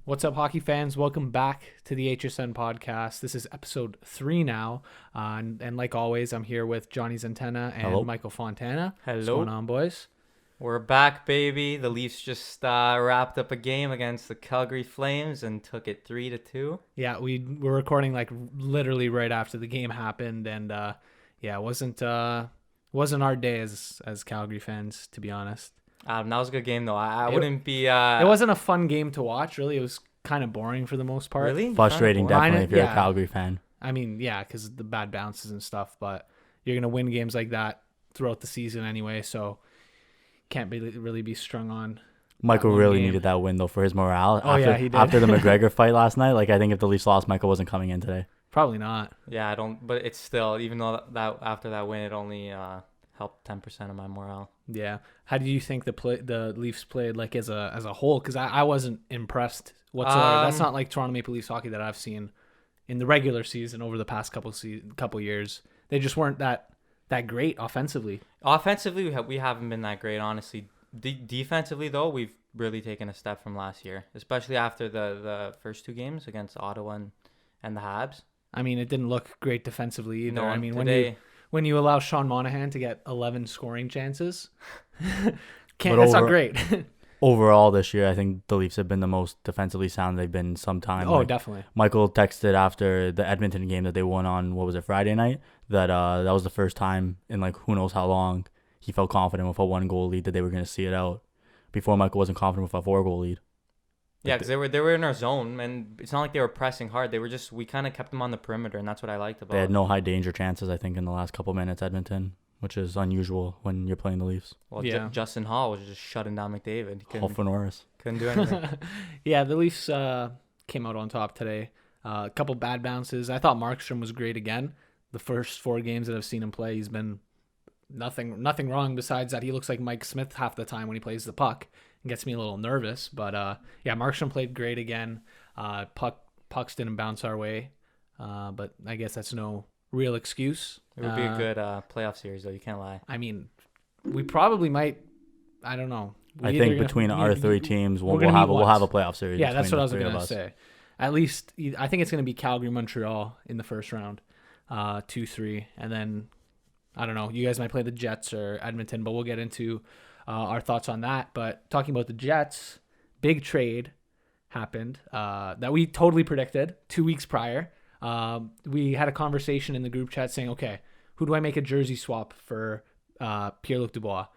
What's up, hockey fans? Welcome back to the HSN podcast. This is episode 3 now. And like always, I'm here with Johnny's Antenna and Hello. Michael Fontana. Hello. What's going on, boys? We're back, baby. The Leafs just wrapped up a game against the Calgary Flames and took it 3-2. Yeah, we were recording like literally right after the game happened. And it wasn't our day as Calgary fans, to be honest. That was a good game, though. I It- wouldn't be... It wasn't a fun game to watch, really. It was kind of boring for the most part. Really? Frustrating, Kinda boring. definitely, if you're Yeah. a Calgary fan. I mean, yeah, because the bad bounces and stuff, but you're going to win games like that throughout the season anyway, so can't really be strung on. Michael one really game. needed that win, though, for his morale. Oh, yeah, he did. After the McGregor fight last night, I think if the Leafs lost, Michael wasn't coming in today. Probably not. Yeah, I don't... But it's still... Even though that after that win, it only helped 10% of my morale. Yeah. How do you think the Leafs played as a whole? Because I wasn't impressed whatsoever. That's not like Toronto Maple Leafs hockey that I've seen in the regular season over the past couple years. They just weren't that great offensively. Offensively, we haven't been that great, honestly. Defensively, though, we've really taken a step from last year, especially after the first two games against Ottawa and the Habs. I mean, it didn't look great defensively either. No, I mean, today, when you allow Sean Monahan to get 11 scoring chances, But that's not great. Overall, this year, I think the Leafs have been the most defensively sound they've been in some time. Oh, definitely. Michael texted after the Edmonton game that they won on, Friday night, that that was the first time in who knows how long he felt confident with a 1-goal lead that they were going to see it out. Before, Michael wasn't confident with a 4-goal lead. yeah, because they were in our zone, and it's not like they were pressing hard. We kind of kept them on the perimeter, and that's what I liked about They had it. no high danger chances, I think, in the last couple minutes, Edmonton, which is unusual when you're playing the Leafs. Well, Yeah. Justin Hall was just shutting down McDavid. He All for Norris. couldn't do anything. Yeah, the Leafs came out on top today. A couple bad bounces. I thought Markstrom was great again. The first 4 games that I've seen him play, he's been nothing wrong besides that he looks like Mike Smith half the time when he plays the puck. It gets me a little nervous. But yeah, Markstrom played great again. Pucks didn't bounce our way. But I guess that's no real excuse. It would be a good playoff series, though. You can't lie. I mean, we probably might. I don't know. I think between our 3 teams, we'll gonna have meet a once. playoff series. Yeah, that's between what I was the three going of to us. say. At least, I think it's going to be Calgary, Montreal in the first round, 2-3. And then, I don't know, you guys might play the Jets or Edmonton, but we'll get into our thoughts on that. But talking about the Jets, big trade happened that we totally predicted 2 weeks prior. We had a conversation in the group chat saying, okay, who do I make a jersey swap for Pierre-Luc Dubois?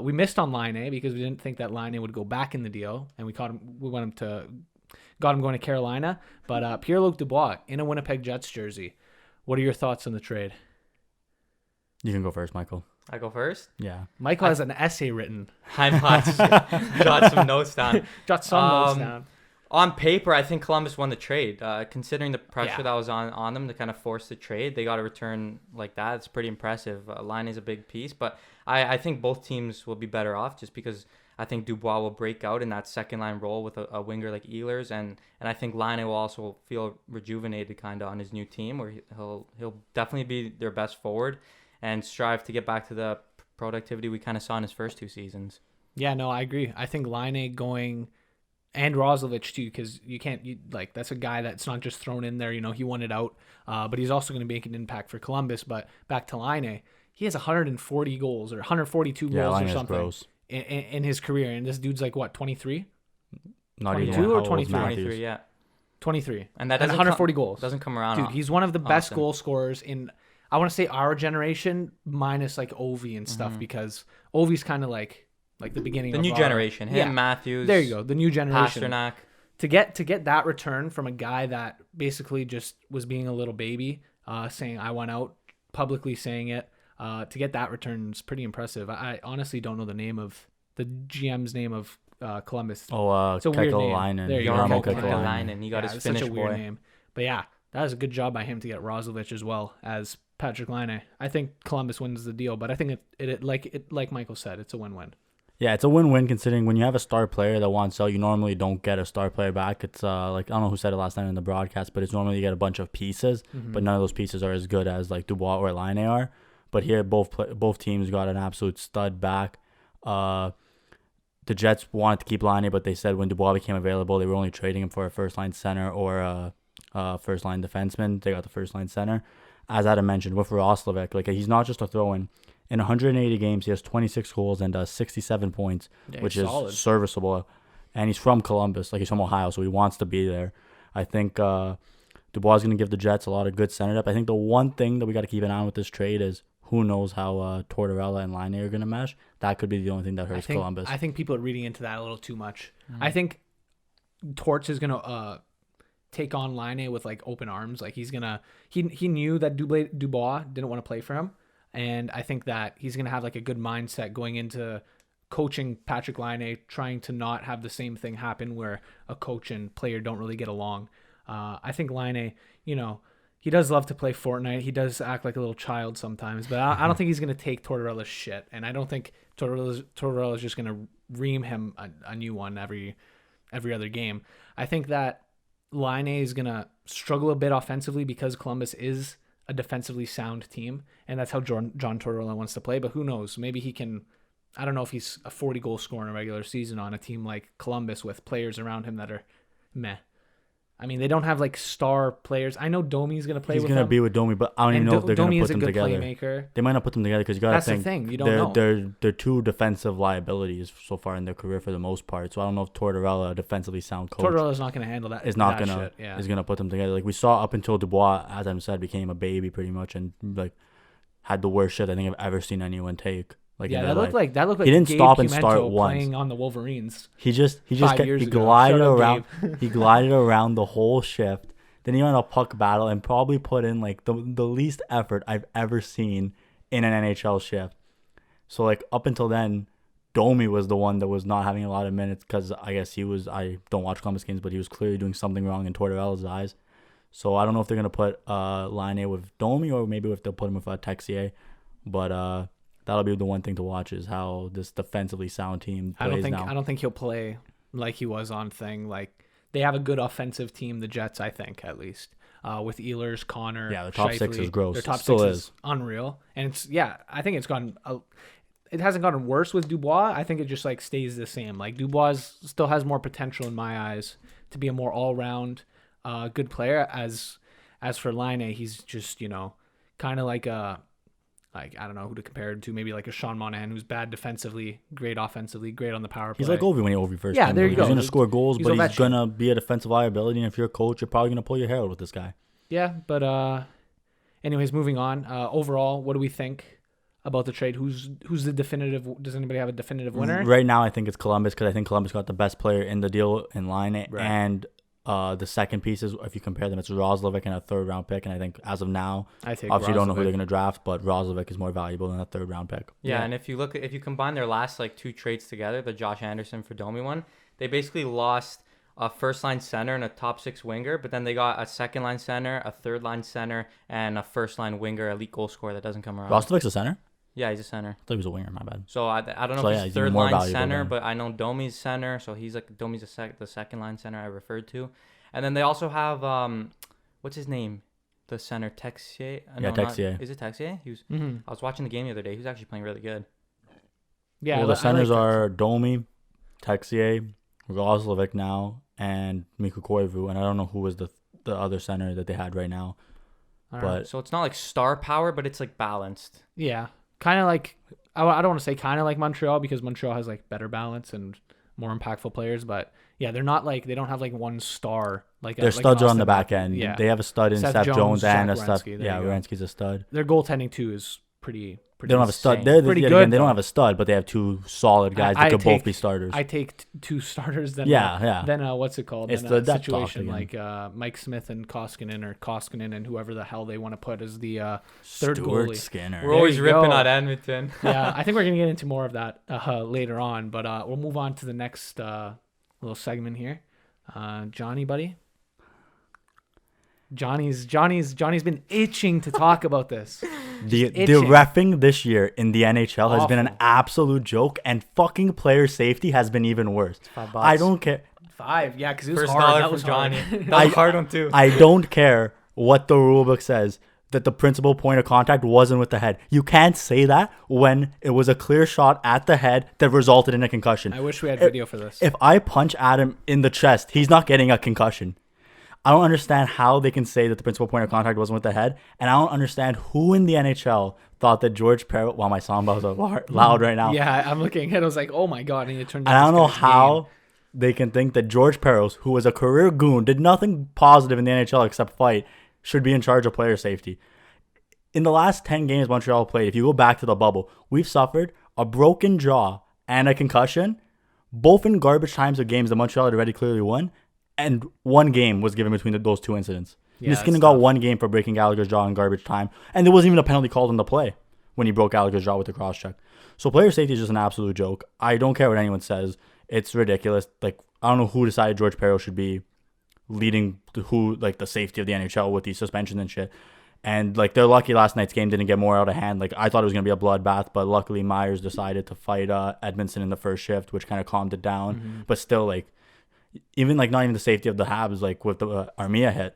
We missed on Line A because we didn't think that Line A would go back in the deal, and we got him going to Carolina. But Pierre-Luc Dubois in a Winnipeg Jets jersey. What are your thoughts on the trade? You can go first, Michael. I go first? Yeah. Michael has an essay written. I know. I just jot some notes down. Got some notes down. On paper, I think Columbus won the trade. Considering the pressure Yeah. that was on them to kind of force the trade, they got a return like that. It's pretty impressive. Line is a big piece, but I think both teams will be better off just because I think Dubois will break out in that second line role with a winger like Ehlers, and I think Line will also feel rejuvenated kind of on his new team, where he'll definitely be their best forward and strive to get back to the productivity we kind of saw in his first 2 seasons. Yeah, no, I agree. I think Line going, and Roslovic too, because that's a guy that's not just thrown in there. He won it out, but he's also going to make an impact for Columbus. But back to Line, he has 140 goals or 142 Yeah, goals Line or is something gross. in his career, and this dude's 23? Not even 22 or how old is 23? Matthews? 23, yeah. 23. And that And doesn't 140 goals. Doesn't come around. Dude, he's one of the best often. goal scorers in, I want to say, our generation, minus Ovi and stuff, because Ovi's kind of like the beginning The of new our- generation. Him, Yeah. Matthews. There you go, the new generation. Pasternak. To get that return from a guy that basically just was being a little baby, saying I want out, publicly saying it, to get that return is pretty impressive. I honestly don't know the GM's name of Columbus. Oh, It's a weird name. Kekalainen. There you go. Jarmo Jarmo Kekalainen. Kekalainen. He got Yeah, his it's such Finnish a weird boy. name. But yeah, that was a good job by him to get Roslovic as well as Patrick Laine. I think Columbus wins the deal, but I think it like Michael said, it's a win-win. Yeah, it's a win-win considering when you have a star player that wants out, you normally don't get a star player back. It's I don't know who said it last night in the broadcast, but it's normally you get a bunch of pieces, but none of those pieces are as good as Dubois or Laine are. But here, both teams got an absolute stud back. the Jets wanted to keep Laine, but they said when Dubois became available, they were only trading him for a first-line center or a first-line defenseman. They got the first-line center. As Adam mentioned, with Roslovic, like he's not just a throw-in. In 180 games, he has 26 goals and 67 points, which is solid. serviceable. And he's from Columbus, like he's from Ohio, so he wants to be there. I think Dubois is going to give the Jets a lot of good center depth. I think the one thing that we got to keep an eye on with this trade is who knows how Tortorella and Laine are going to mesh. That could be the only thing that hurts Columbus. I think people are reading into that a little too much. I think Torts is going to take on Laine with like open arms. Like he's going to he knew that Dubois didn't want to play for him. And I think that he's going to have like a good mindset going into coaching Patrick Laine, trying to not have the same thing happen where a coach and player don't really get along. I think Laine, he does love to play Fortnite. He does act like a little child sometimes, but I don't think he's going to take Tortorella's shit. And I don't think Tortorella's just going to ream him a new one every other game. I think that Laine is going to struggle a bit offensively because Columbus is a defensively sound team, and that's how John Tortorella wants to play. But who knows? Maybe he can. I don't know if he's a 40-goal scorer in a regular season on a team like Columbus with players around him that are meh. I mean, they don't have like star players. I know Domi's going to play with them. He's going to be with Domi, but I don't even know if they're going to put them together. Playmaker. They might not put them together because you got to think. That's the thing. You don't know. They're two defensive liabilities so far in their career for the most part. So I don't know if Tortorella, a defensively sound coach, Tortorella's not going to handle that. Is not going to is going to put them together. Like we saw up until Dubois, as I said, became a baby pretty much and like had the worst shit I think I've ever seen anyone take. Like that looked like he didn't Gabe stop and Pimento start once. playing on the Wolverines. He glided around. He glided around the whole shift. Then he went on a puck battle and probably put in like the least effort I've ever seen in an NHL shift. So like up until then, Domi was the one that was not having a lot of minutes because I guess I don't watch Columbus games, but he was clearly doing something wrong in Tortorella's eyes. So I don't know if they're gonna put Laine with Domi or maybe if they'll put him with Texier, but that'll be the one thing to watch is how this defensively sound team plays now. I don't think he'll play like he was on thing. Like they have a good offensive team, the Jets, I think, at least. With Ehlers, Connor, the top Scheifele. six is gross. Their top Still six is unreal. And I think it hasn't gotten worse with Dubois. I think it just like stays the same. Like Dubois still has more potential in my eyes to be a more all-round good player. As for Laine, he's just, kind of like I don't know who to compare it to. Maybe like a Sean Monahan, who's bad defensively, great offensively, great on the power play. He's like Ovi when he first Yeah, came. there you go. He's going to score goals, but he's going to be a defensive liability. And if you're a coach, you're probably going to pull your hair out with this guy. Yeah, but anyways, moving on. Overall, what do we think about the trade? Who's the definitive? Does anybody have a definitive winner? Right now, I think it's Columbus because I think Columbus got the best player in the deal in line. Right. And the second piece is, if you compare them, it's Roslovic and a third-round pick. And I think as of now, obviously you don't know who they're going to draft, but Roslovic is more valuable than a third-round pick. Yeah, and if you combine their last like two trades together, the Josh Anderson for Domi one, they basically lost a first-line center and a top-six winger, but then they got a second-line center, a third-line center, and a first-line winger, elite goal scorer that doesn't come around. Roslovic's a center? Yeah, he's a center. I thought he was a winger, my bad. So I don't know if he's third-line center, but I know Domi's center, so Domi's the second-line center I referred to. And then they also have, what's his name? The center, Texier? Texier. Is it Texier? Mm-hmm. I was watching the game the other day. He was actually playing really good. Yeah, well, the centers are Domi, Texier, Roslovic now, and Mikko Koivu. And I don't know who was the other center that they had right now. So it's not like star power, but it's like balanced. Yeah. Kind of like, I don't want to say kind of like Montreal because Montreal has like better balance and more impactful players, but yeah, they're not like, they don't have like one star. Their studs are on the back end. Yeah. They have a stud in Seth Jones and a stud. Werenski, Werenski's a stud. Their goaltending too is pretty. They don't have a stud. Pretty good. They don't have a stud, but they have two solid guys that could both be starters. I take two starters. Then what's it called? It's the depth situation like Mike Smith and Koskinen and whoever the hell they want to put as the third goalie. Skinner. We're always ripping on Edmonton. Yeah, I think we're gonna get into more of that later on, but we'll move on to the next little segment here. Johnny, buddy. Johnny's been itching to talk about this. The reffing this year in the NHL has been an absolute joke, and fucking player safety has been even worse. $5. I don't care. $5, yeah, because it was First hard. dollar That from was Johnny. hard. That was a hard one too. I don't care what the rulebook says. that the principal point of contact wasn't with the head. You can't say that when it was a clear shot at the head that resulted in a concussion. I wish we had video for this. If I punch Adam in the chest, he's not getting a concussion. I don't understand how they can say that the principal point of contact wasn't with the head, and I don't understand who in the NHL thought that George Perros. Wow, my soundbars are loud right now. Yeah, I'm looking at it. I was like, oh my God. And it turned And I don't know how they can think that George Perros, who was a career goon, did nothing positive in the NHL except fight, should be in charge of player safety. In the last 10 games Montreal played, if you go back to the bubble, we've suffered a broken jaw and a concussion, both in garbage times of games that Montreal had already clearly won, and one game was given between those two incidents. Yeah, Niskanen got one game for breaking Gallagher's jaw in garbage time, and there wasn't even a penalty called on the play when he broke Gallagher's jaw with the cross check. So player safety is just an absolute joke. I don't care what anyone says. It's ridiculous. Like, I don't know who decided George Perros should be leading the safety of the NHL with these suspensions and shit. And like, they're lucky last night's game didn't get more out of hand. Like, I thought it was gonna be a bloodbath, but luckily Myers decided to fight Edmondson in the first shift, which kind of calmed it down. Mm-hmm. But still, like, even like not even the safety of the Habs, like with the Armia hit,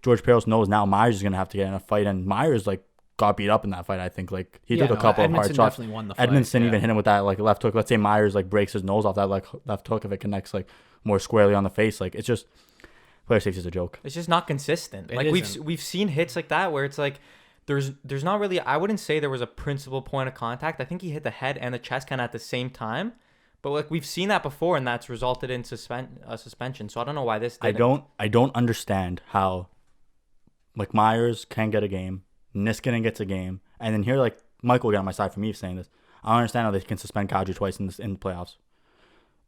George Perros knows now Myers is gonna have to get in a fight, and Myers like got beat up in that fight. I think like he took a couple of hard shots. Won the fight. Edmondson even hit him with that like left hook. Let's say Myers like breaks his nose off that like left hook, if it connects like more squarely on the face, like it's just player safety is a joke. It's just not consistent. Like we've seen hits like that where it's like there's not really. I wouldn't say there was a principal point of contact. I think he hit the head and the chest kind of at the same time. But like we've seen that before, and that's resulted in suspension. So I don't know why this didn't. I don't understand how like Myers can get a game, Niskanen gets a game, and then here like Michael will get on my side for me saying this. I don't understand how they can suspend Kadri twice in the playoffs.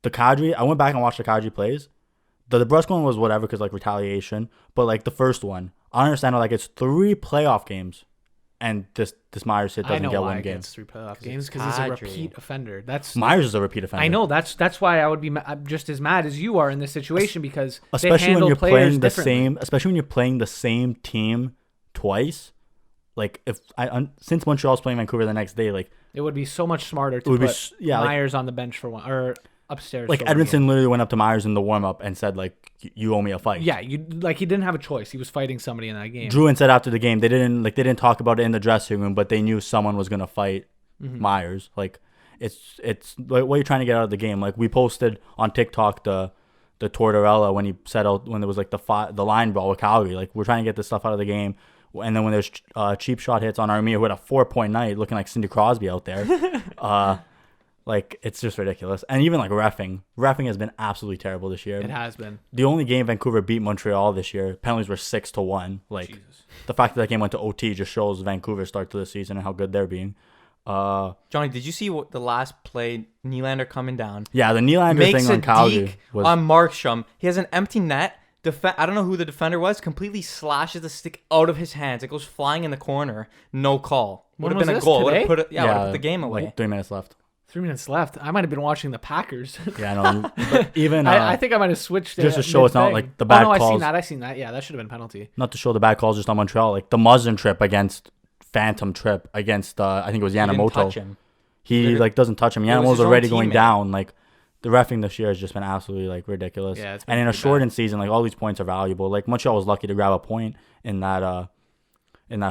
The Kadri, I went back and watched the Kadri plays. The DeBrusque one was whatever because like retaliation, but like the first one, I don't understand how like it's 3 playoff games. And this Myers hit doesn't get one game. It's 3 playoff games because he's a repeat offender. Myers is a repeat offender. I know that's why I would be just as mad as you are in this situation because especially when you're playing especially when you're playing the same team twice. Like since Montreal's playing Vancouver the next day, like it would be so much smarter to put Myers on the bench for one or upstairs. Like Edmondson literally went up to Myers in the warm up and said like, "You owe me a fight." Yeah, he didn't have a choice. He was fighting somebody in that game. Druin said after the game they didn't talk about it in the dressing room, but they knew someone was gonna fight Myers. Like it's like what you're trying to get out of the game. Like we posted on TikTok the Tortorella when he settled when there was like the line brawl with Calgary. Like we're trying to get this stuff out of the game. And then when there's cheap shot hits on Armia who had a 4-point night looking like Cindy Crosby out there. Like, it's just ridiculous. And even, like, reffing has been absolutely terrible this year. It has been. The only game Vancouver beat Montreal this year, penalties were 6-1. Like, Jesus. The fact that game went to OT just shows Vancouver's start to the season and how good they're being. Johnny, did you see what the last play, Nylander coming down? Yeah, the Nylander thing on Calgary was... on Markstrom. He has an empty net. I don't know who the defender was. Completely slashes the stick out of his hands. It goes flying in the corner. No call. Would have been a goal. Would have put the game away. Like 3 minutes left. 3 minutes left. I might have been watching the Packers. Yeah, I know. But even I think I might have switched just to show it's not like the bad calls. I seen that. Yeah, that should have been a penalty. Not to show the bad calls just on Montreal. Like the Muzzin trip against Phantom trip against I think it was Yamamoto. He like doesn't touch him. Yamamoto's already going down. Like the reffing this year has just been absolutely like ridiculous. Yeah, and in a shortened season, like all these points are valuable. Like Montreal was lucky to grab a point in that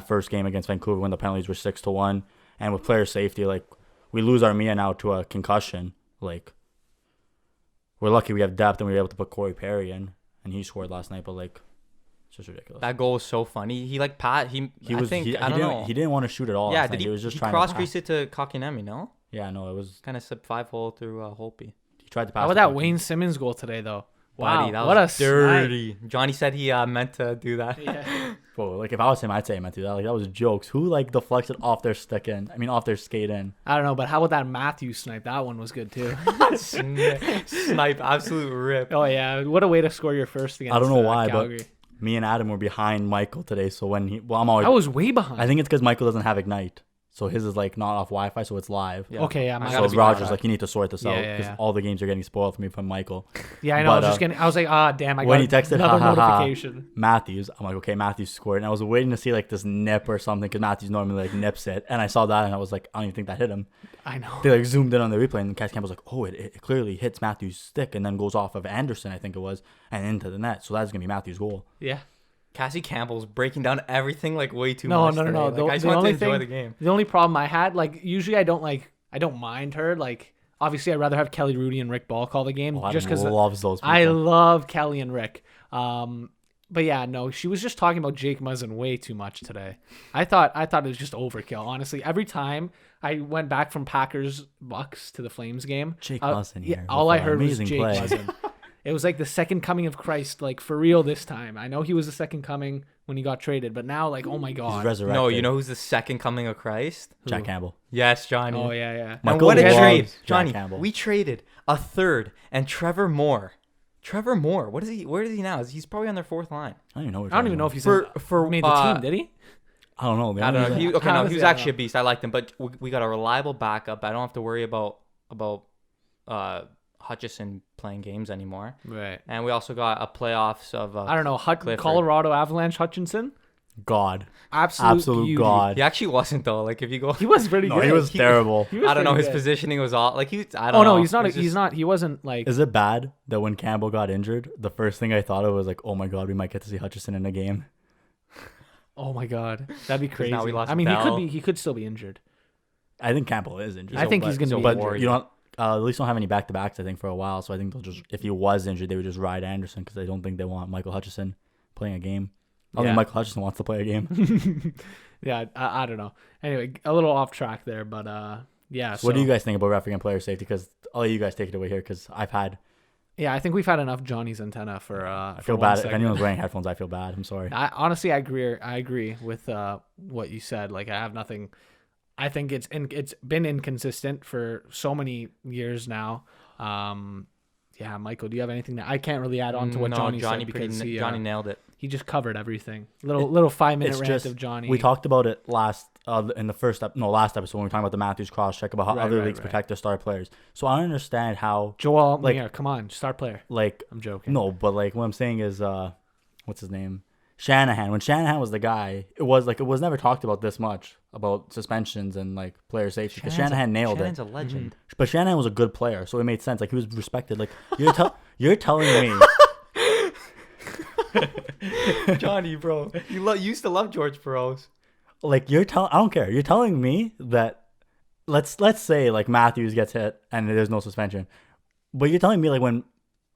first game against Vancouver when the penalties were 6-1. And with player safety, like we lose Armia now to a concussion. Like we're lucky we have depth and we were able to put Corey Perry in, and he scored last night. But like it's just ridiculous. That goal was so funny. He like Pat. He didn't want to shoot at all. Yeah, he was just trying cross crease it to Kotkaniemi, no? Yeah, no, it was kind of sub 5-hole through Holtby. He tried to pass. How about that Wayne Simmons goal today though? Wow, buddy, that what was a dirty. snipe. Johnny said he meant to do that. Yeah. Bro, like if I was him, I'd say he meant to do that. Like that was jokes. Who like deflected off their off their skate in? I don't know, but how about that Matthews snipe? That one was good too. Snipe, absolute rip. Oh yeah, what a way to score your first against. I don't know why, Calgary. but me and Adam were behind Michael today. So when I was way behind. I think it's because Michael doesn't have Ignite. So his is like not off Wi-Fi, so it's live. Yeah. Okay, yeah. So Roger's like, you need to sort this out because all the games are getting spoiled for me from Michael. Yeah, I know. I was like, damn, I got when he texted another notification. Matthews, I'm like, okay, Matthews scored, and I was waiting to see like this nip or something because Matthews normally like nips it, and I saw that and I was like, I don't even think that hit him. I know. They like zoomed in on the replay, and Cass Campbell was like, oh, it clearly hits Matthews' stick and then goes off of Anderson, I think it was, and into the net. So that's gonna be Matthews' goal. Yeah. Cassie Campbell's breaking down everything like way too No, much. no, no, no. Today. Like, I just The want to only enjoy thing- the game. The only problem I had, like, usually I don't mind her. Like, obviously, I'd rather have Kelly Rudy and Rick Ball call the game just because loves those people. I love Kelly and Rick. But yeah, no, she was just talking about Jake Muzzin way too much today. I thought it was just overkill. Honestly, every time I went back from Packers Bucks to the Flames game, Jake Muzzin here. all I heard was amazing Jake play. Muzzin. It was like the second coming of Christ, like for real this time. I know he was the second coming when he got traded, but now, like, oh my He's god. resurrected. No, you know who's the second coming of Christ? Jack Campbell. Yes, Johnny. Oh yeah, yeah. And Michael what a loves trade, Jack Johnny. Campbell. We traded a third and Trevor Moore. Trevor Moore. What is he? Where is he now? He's probably on their fourth line. I don't even know. I don't even know if he's For made the team. Did he? I don't know. I don't know. He was Honestly, I don't actually a know. beast. I liked him, but we got a reliable backup. I don't have to worry about Hutchison playing games anymore. Right. And we also got a playoffs of. I don't know. Clifford. Colorado Avalanche Hutchinson. God. Absolute beauty. God. He actually wasn't though. Like if you go, He was pretty No, good. he was terrible. He was I don't know. pretty His good. positioning was all like he. I don't Oh know. no, he's not. It was He's just- not. He wasn't like. Is it bad that when Campbell got injured, the first thing I thought of was like, oh my God, we might get to see Hutchison in a game? Oh my god, that'd be crazy. now we lost I mean, Bell. he could still be injured. I think Campbell is injured. I think he's gonna be But injured. you don't. At least don't have any back-to-backs, I think, for a while. So I think they'll just, if he was injured, they would just ride Anderson because I don't think they want Michael Hutchison playing a game. I Yeah. think Michael Hutchison wants to play a game. Yeah, I don't know. Anyway, a little off track there, but yeah. What do you guys think about refereeing and player safety? Because I'll let you guys take it away here because I've had. Yeah, I think we've had enough Johnny's antenna for. I feel bad. If anyone's wearing headphones, I feel bad. I'm sorry. Honestly, I agree with what you said. Like, I have nothing. I think it's been inconsistent for so many years now. Yeah, Michael, do you have anything that I can't really add on to what Johnny said because Johnny nailed it. he just covered everything. Little 5-minute It's rant just of Johnny. we talked about it last in the last episode when we were talking about the Matthews cross check about how other leagues right. protect their star players. So I don't understand how Joel, like- yeah, come on, star player. like I'm joking. no, but like what I'm saying is what's his name? Shanahan. When Shanahan was the guy, it was never talked about this much about suspensions and like player safety because Shanahan nailed Shanahan's it. a legend. But Shanahan was a good player, so it made sense. Like he was respected. Like you're telling me Johnny, bro, you used to love George Burroughs. like I don't care. You're telling me that let's say like Matthews gets hit and there's no suspension. But you're telling me like when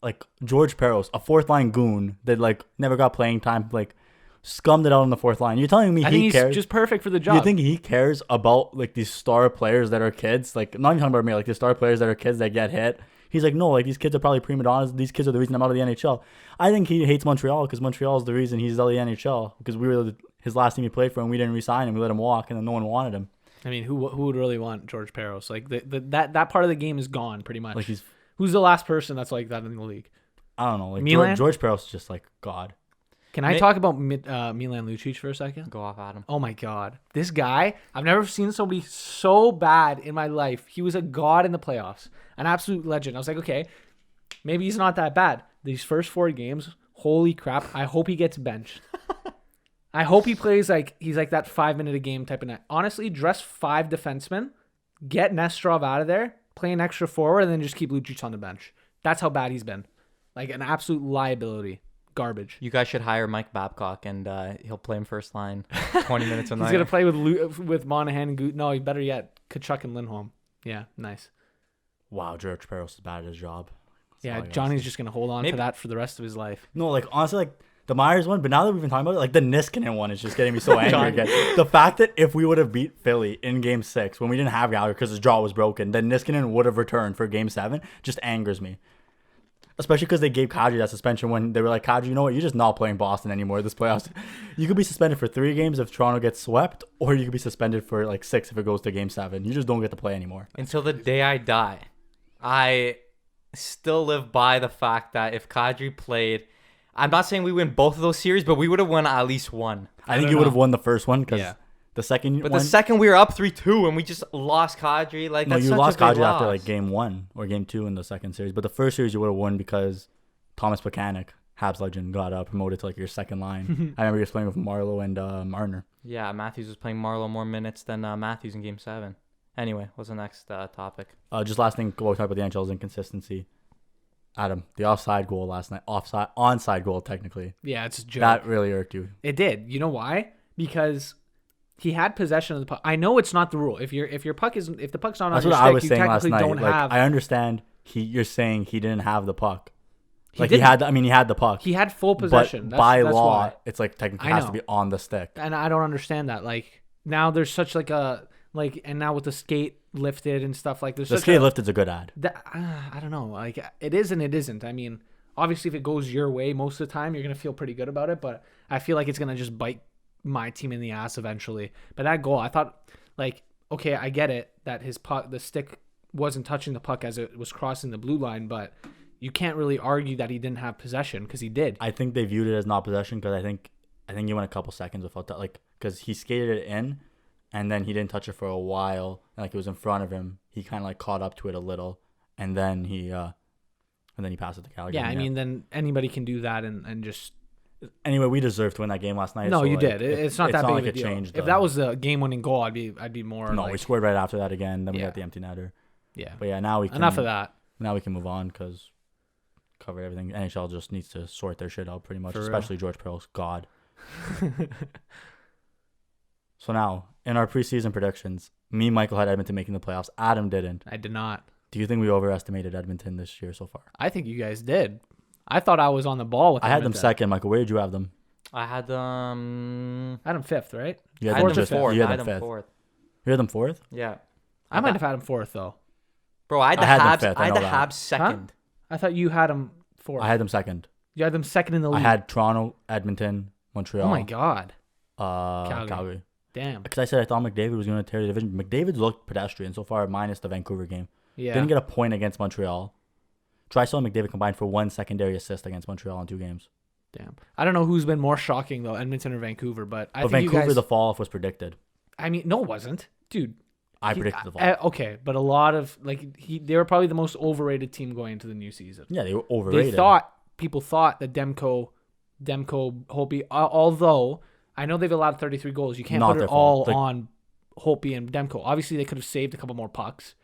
like George Peros, a fourth line goon that like never got playing time, like scummed it out on the fourth line. You're telling me I think he he's cares? just perfect for the job. You think he cares about like these star players that are kids? Like not even talking about me, like the star players that are kids that get hit. He's like, no, like these kids are probably prima donnas. These kids are the reason I'm out of the NHL. I think he hates Montreal because Montreal is the reason he's out of the NHL because we were his last team he played for and we didn't resign him. We let him walk and then no one wanted him. I mean, who would really want George Peros? Like that part of the game is gone pretty much. Like Who's the last person that's like that in the league? I don't know. Like Milan? George Peros is just like God. Can I talk about Milan Lucic for a second? Go off, Adam. Oh my God. This guy, I've never seen somebody so bad in my life. He was a god in the playoffs, an absolute legend. I was like, okay, maybe he's not that bad. These first 4 games, holy crap. I hope he gets benched. I hope he plays like he's like that 5-minute a game type of night. Honestly, dress 5 defensemen, get Nesterov out of there, play an extra forward, and then just keep Lucic on the bench. That's how bad he's been. Like an absolute liability. Garbage. You guys should hire Mike Babcock and he'll play him first line 20 minutes a night. He's gonna play with Monahan and No, better yet, Kachuk and Lindholm. Yeah, nice. Wow, George Peros is bad at his job. That's all Yeah, I gotta Johnny's say. just gonna hold on to that for the rest of his life. No, like honestly, like the Myers one, but now that we've been talking about it, like the Niskanen one is just getting me so angry again. The fact that if we would have beat Philly in Game 6 when we didn't have Gallagher because his jaw was broken, then Niskanen would have returned for Game 7 just angers me. Especially because they gave Kadri that suspension when they were like, Kadri, you know what? You're just not playing Boston anymore this playoffs. You could be suspended for 3 games if Toronto gets swept, or you could be suspended for like 6 if it goes to Game 7. You just don't get to play anymore. Until the day I die, I still live by the fact that if Kadri played, I'm not saying we win both of those series, but we would have won at least one. I think you would have won the first one because Yeah. the second But one, the second we were up 3-2 and we just lost Kadri. Like no, that's you such lost a big Kadri after loss. like Game 1 or Game 2 in the second series. But the first series you would have won because Thomas Plekanec, Habs legend, got promoted to like your second line. I remember he was playing with Marlowe and Marner. Yeah, Matthews was playing Marlowe more minutes than Matthews in Game 7. Anyway, what's the next topic? Just last thing, we'll talk about the NHL's inconsistency. Adam, the offside goal last night, onside goal technically. Yeah, it's a joke. That really irked you. It did. You know why? Because he had possession of the puck. I know it's not the rule. If the puck's not That's on what your I stick, was you saying last technically night. don't Like, have. I understand you're saying he didn't have the puck. He He had the puck. He had full possession. But by that's law, why. it's like technically I has to know. be on the stick. And I don't understand that. Like now there's such like a like, and now with the skate lifted and stuff, like there's The such skate a, lifted's a good ad. I don't know. Like it is and it isn't. I mean, obviously if it goes your way most of the time, you're gonna feel pretty good about it. But I feel like it's gonna just bite my team in the ass eventually. But that goal, I thought, like, okay, I get it that his puck, the stick wasn't touching the puck as it was crossing the blue line, but you can't really argue that he didn't have possession because he did. I think they viewed it as not possession because I think he went a couple seconds without that, like, because he skated it in, and then he didn't touch it for a while, and like it was in front of him. He kind of like caught up to it a little, and then he passed it to Calgary. Yeah, I mean, then anybody can do that and just. Anyway, we deserved to win that game last night. No, so you like, did. It's not that big like of a it deal. changed If that was the game-winning goal, I'd be more. No, like, we scored right after that again. Then we Yeah. got the empty netter. Yeah. But yeah, now we can. Enough of that. Now we can move on because cover everything. NHL just needs to sort their shit out pretty much, For real. especially George Pearl's God. So now, in our preseason predictions, me and Michael had Edmonton making the playoffs. Adam didn't. I did not. Do you think we overestimated Edmonton this year so far? I think you guys did. I thought I was on the ball with I had them Edmonton. second. Michael, where did you have them? I had them. I had them fifth, right? You I had had them them just fourth. You I had had them them fifth. fourth. You had them fourth? Yeah. I might have had them fourth, though. Bro, I had the I had them Habs. fifth, I I had know the that. Habs second. I thought you had them fourth. I had them second. You had them second in the league. I had Toronto, Edmonton, Montreal. Oh, my God. Calgary. Damn. Because I said I thought McDavid was going to tear the division. McDavid's looked pedestrian so far, minus the Vancouver game. Yeah. Didn't get a point against Montreal. Draisaitl and McDavid combined for one secondary assist against Montreal in 2 games. Damn. I don't know who's been more shocking, though, Edmonton or Vancouver, but I But think Vancouver, you guys... the fall-off was predicted. I mean, no, it wasn't. Dude. I predicted the fall. Okay, but a lot of... they were probably the most overrated team going into the new season. Yeah, they were overrated. People thought that Demko, Holtby, although I know they've allowed 33 goals, you can't Not put it their all fault. on Holtby and Demko. Obviously, they could have saved a couple more pucks.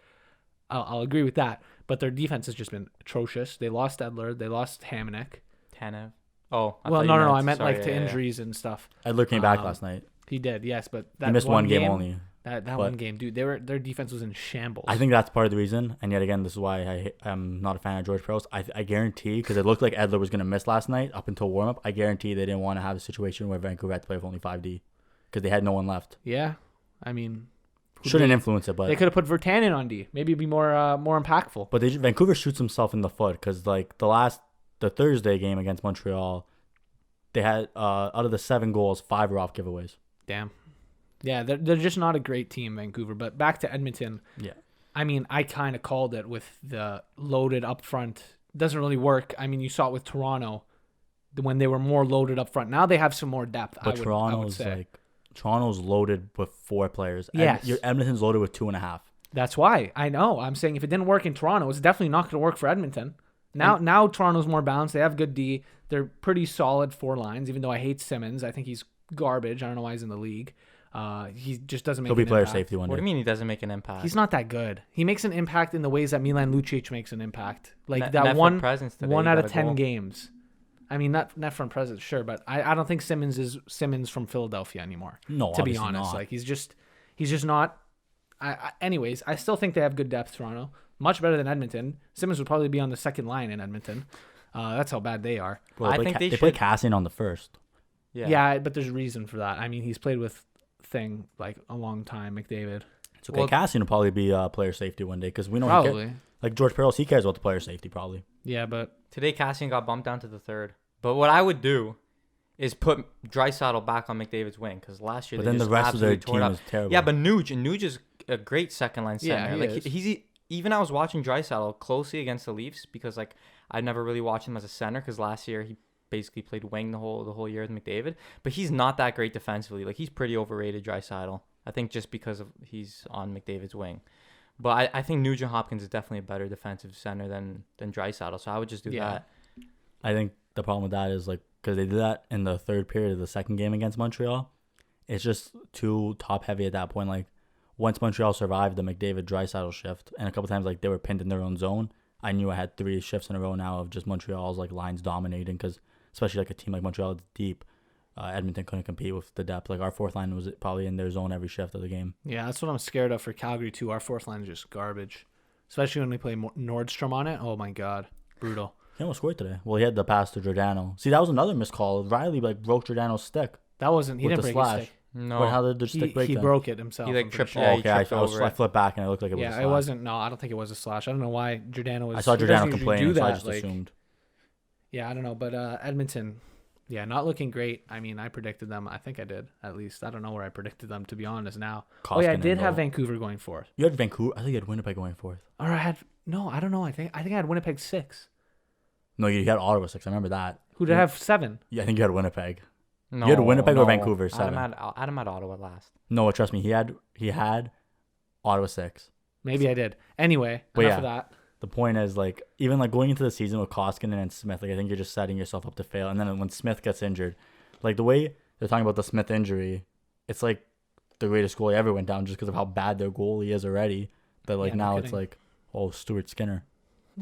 I'll agree with that. But their defense has just been atrocious. They lost Edler. They lost Hamonic. Tanev. Oh. Well, thought no, you I meant sorry, like to yeah, yeah. injuries and stuff. Edler came back last night. He did, yes, but that He missed one game only. That but- one game, dude, their defense was in shambles. I think that's part of the reason. And yet again, this is why I'm not a fan of George Pearl's. I guarantee, because it looked like Edler was going to miss last night up until warm-up, I guarantee they didn't want to have a situation where Vancouver had to play with only 5D because they had no one left. Yeah, I mean, Shouldn't influence it, but they could have put Virtanen on D. Maybe it'd be more impactful. But Vancouver shoots himself in the foot because like the Thursday game against Montreal, they had out of the 7 goals, 5 were off giveaways. Damn. Yeah, they're just not a great team, Vancouver. But back to Edmonton. Yeah. I mean, I kind of called it with the loaded up front. Doesn't really work. I mean, you saw it with Toronto when they were more loaded up front. Now they have some more depth. But I would Toronto's say. Toronto's loaded with 4 players. Yes. Your Edmonton's loaded with 2.5. That's why. I know. I'm saying if it didn't work in Toronto, it's definitely not going to work for Edmonton. Now Toronto's more balanced. They have good D. They're pretty solid 4 lines, even though I hate Simmons. I think he's garbage. I don't know why he's in the league. He just doesn't make He'll be an player impact. safety one What day. do you mean he doesn't make an impact? He's not that good. He makes an impact in the ways that Milan Lucic makes an impact. Like Net that for one presence today, one he out got of a 10 goal. games. I mean, not from presence, sure, but I don't think Simmons is Simmons from Philadelphia anymore. No, to be obviously honest, not. like he's just not. Anyways, I still think they have good depth. Toronto, much better than Edmonton. Simmons would probably be on the second line in Edmonton. That's how bad they are. Well, I think they they play should- Cassian on the first. Yeah, but there's reason for that. I mean, he's played with Thing like a long time, McDavid. It's okay. Well- Cassian will probably be player safety one day because we know Probably. like George Pearl, he cares about the player safety probably. Yeah, but Today, Cassian got bumped down to the 3rd. But what I would do is put Draisaitl back on McDavid's wing because last year But they then the just rest of their absolutely tore it team up. is terrible. Yeah, but Nuge is a great second line center. Yeah, he like is. he's even I was watching Draisaitl closely against the Leafs because like I never really watched him as a center because last year he basically played wing the whole year with McDavid. But he's not that great defensively. Like he's pretty overrated, Draisaitl. I think just because of he's on McDavid's wing. But I think Nugent Hopkins is definitely a better defensive center than Draisaitl. So I would just do Yeah. that. I think the problem with that is like because they did that in the 3rd period of the second game against Montreal. It's just too top heavy at that point. Like once Montreal survived the McDavid Draisaitl shift, and a couple times like they were pinned in their own zone, I knew I had 3 shifts in a row now of just Montreal's like lines dominating, because especially like a team like Montreal that's deep, Edmonton couldn't compete with the depth. Like our fourth line was probably in their zone every shift of the game. Yeah, that's what I'm scared of for Calgary too. Our fourth line is just garbage, especially when we play Nordstrom on it. Oh my god, brutal. He almost scored today. Well, he had the pass to Giordano. See, that was another missed call. Riley like broke Giordano's stick. That wasn't. He with didn't the break slash. his stick. No, Wait, how did the stick break He then? broke it himself. He, like, I'm pretty tripped- sure. yeah, Oh, he okay, tripped over I it. flipped back and it looked like it was a Yeah, slash. it wasn't. No, I don't think it was a slash. I don't know why Giordano was. I saw he Giordano doesn't usually complaining, do so I that, just like- assumed. Yeah, I don't know, but Edmonton, yeah, not looking great. I mean, I predicted them. I think I did at least. I don't know where I predicted them, to be honest. Now, oh yeah, I Koskinen, did have though. Vancouver going fourth. You had Vancouver. I think you had Winnipeg going fourth. Or I had no, I don't know. I think I had Winnipeg 6. No, you had Ottawa 6. I remember that. Who did I have 7? Yeah, I think you had Winnipeg. no, had Winnipeg or no. Vancouver, 7? Adam had Ottawa last. No, trust me. He had Ottawa 6. Maybe I did. Anyway, But enough yeah. of that. The point is, like, even like going into the season with Koskinen and Smith, like I think you're just setting yourself up to fail. And then when Smith gets injured, like the way they're talking about the Smith injury, it's like the greatest goalie ever went down just because of how bad their goalie is already. That like Yeah, no now it's kidding. like, oh, Stuart Skinner.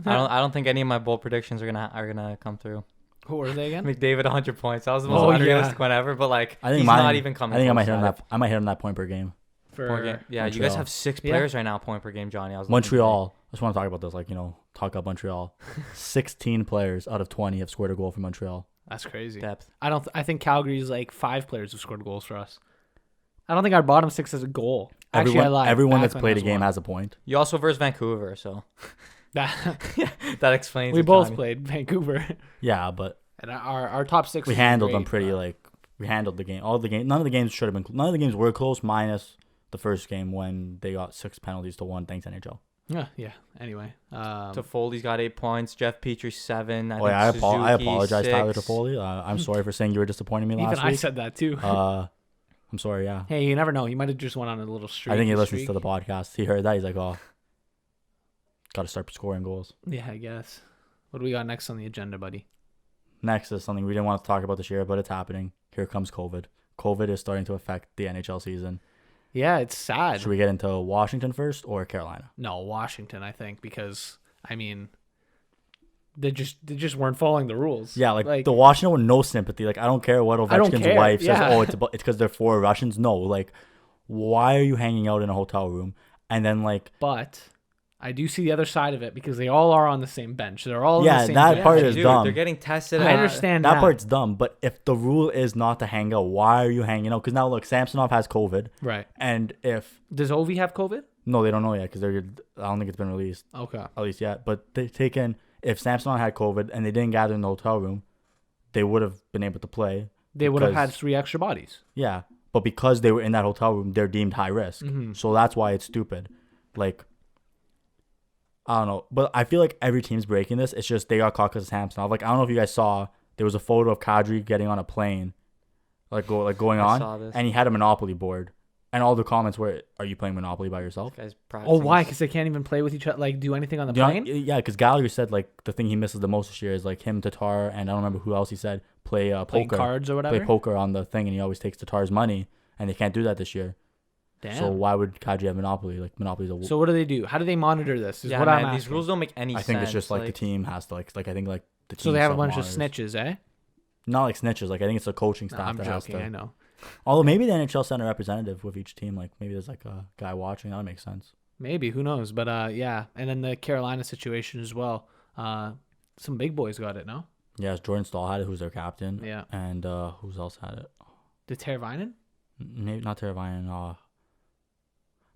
I don't think any of my bold predictions are gonna come through. Who were they again? McDavid 100 points. That was the most Oh, unrealistic yeah. one ever. But like, I think he's mine, not even coming. I think I might close hit on to that. I might hit on that point per game. For Point game. Yeah, you guys Montreal. have 6 Yeah. players right now, point per game, Johnny. I was looking Montreal. I just want to talk about this. Like, talk about Montreal. 16 players out of 20 have scored a goal for Montreal. That's crazy. depth. I think Calgary's like 5 players have scored goals for us. I don't think our bottom 6 has a goal. Actually, I lied. Everyone that's Backman played a has game one. has a point. You also versus Vancouver, so That, that explains. we it, both Johnny. played Vancouver, Yeah, but and our top 6. we was handled them great, pretty. but- Like we handled the game. All the game. None of the games should have been. None of the games were close, minus the first game when they got 6 penalties to 1. Thanks NHL. Yeah. Anyway, Toffoli's got 8 points. Jeff Petrie 7. Oh yeah, I Suzuki, apologize, Tyler 6. Toffoli. I'm sorry for saying you were disappointing me even last I week. said that too. I'm sorry. Yeah, Hey, you never know. He might have just went on a little streak. I think he listens to the podcast. He heard that. He's like, oh, got to start scoring goals. Yeah, I guess. What do we got next on the agenda, buddy? Next is something we didn't want to talk about this year, but it's happening. Here comes COVID. COVID is starting to affect the NHL season. Yeah, it's sad. Should we get into Washington first or Carolina? No, Washington, I think, because I mean, they just weren't following the rules. Yeah, like the Washington with no sympathy. Like I don't care what I don't Ovechkin's care, wife says. yeah. Oh, it's because they're 4 Russians. No, like why are you hanging out in a hotel room? And then like But I do see the other side of it because they all are on the same bench. They're all Yeah, in the same that bench. part is dumb. They're getting tested. I understand that part's dumb. But if the rule is not to hang out, why are you hanging out? Because now look, Samsonov has COVID, Right. and if Does Ovi have COVID? no, they don't know yet because I don't think it's been released Okay. at least yet. But they taken if Samsonov had COVID and they didn't gather in the hotel room, they would have been able to play. They would have had Because- 3 extra bodies. Yeah, but because they were in that hotel room, they're deemed high risk. Mm-hmm. So that's why it's stupid. Like, I don't know. But I feel like every team's breaking this. It's just they got caught because of Samsonov. Like, I don't know if you guys saw, there was a photo of Kadri getting on a plane, going I on, saw this. and he had a Monopoly board. And all the comments were, are you playing Monopoly by yourself? Guys Oh, practicing. why? Because they can't even play with each other, like do anything on the Do you know- plane? yeah, because Gallagher said, like, the thing he misses the most this year is, like, him, Tatar, and I don't remember who else he said, play Playing poker. cards or whatever? Play poker on the thing, and he always takes Tatar's money, and they can't do that this year. Damn. So why would Kadri have Monopoly? Like, Monopoly's a... So what do they do? How do they monitor this? Is Yeah, what man, I'm these asking. rules don't make any I sense. think it's just, like, the team has to, like I think, like, the team So they have a bunch of self-monitors. snitches, eh? Not like snitches. Like, I think it's the coaching No, staff I'm that has joking. to... I know. Although maybe the NHL sent a representative with each team. Like, maybe there's, like, a guy watching. That would make sense. Maybe, who knows? But yeah, and then the Carolina situation as well. Some big boys got it, no? Yes, Jordan Stahl had it, who's their captain. Yeah. And who else had it? Did Teravainen? Maybe not Teravainen.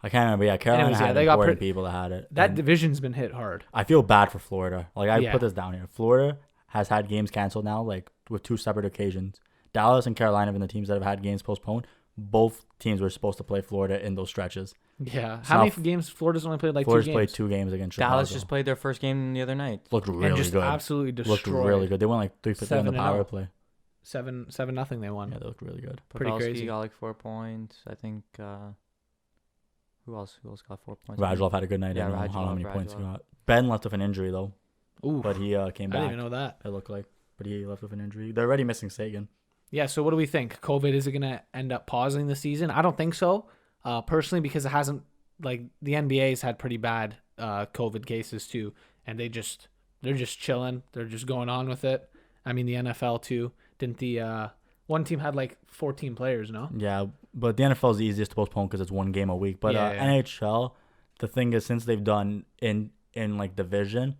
I can't remember. Yeah, Carolina Anyways, yeah, had they got important pretty- people that had it. That And division's been hit hard. I feel bad for Florida. Like, I Yeah. put this down here. Florida has had games canceled now, like, with 2 separate occasions. Dallas and Carolina have been the teams that have had games postponed. Both teams were supposed to play Florida in those stretches. Yeah. So How now many games? Florida's only played like Florida's 2 played games. 2 games against Chicago. Dallas just played their first game the other night. Looked really and just good. absolutely Looked destroyed. really good. They went like 3-50 on the 7-0. power play. 7-0 they won. Yeah, they looked really good. Pretty Pavelski crazy. got like 4 points. I think. Who else got 4 points? Radulov had a good night. Yeah, I don't know how Radulov, many points he Radulov. got. Ben left with an injury though, Ooh, but he came I didn't back. even know that. It looked like, but he left with an injury. They're already missing Sagan. Yeah, so what do we think? COVID, is it going to end up pausing the season? I don't think so, personally, because it hasn't, like, the NBA's had pretty bad COVID cases too, and they're just chilling. They're just going on with it. I mean, the NFL too. Didn't the one team had like 14 players? No. Yeah, but the NFL is the easiest to postpone because it's one game a week. But NHL, the thing is, since they've done in like division,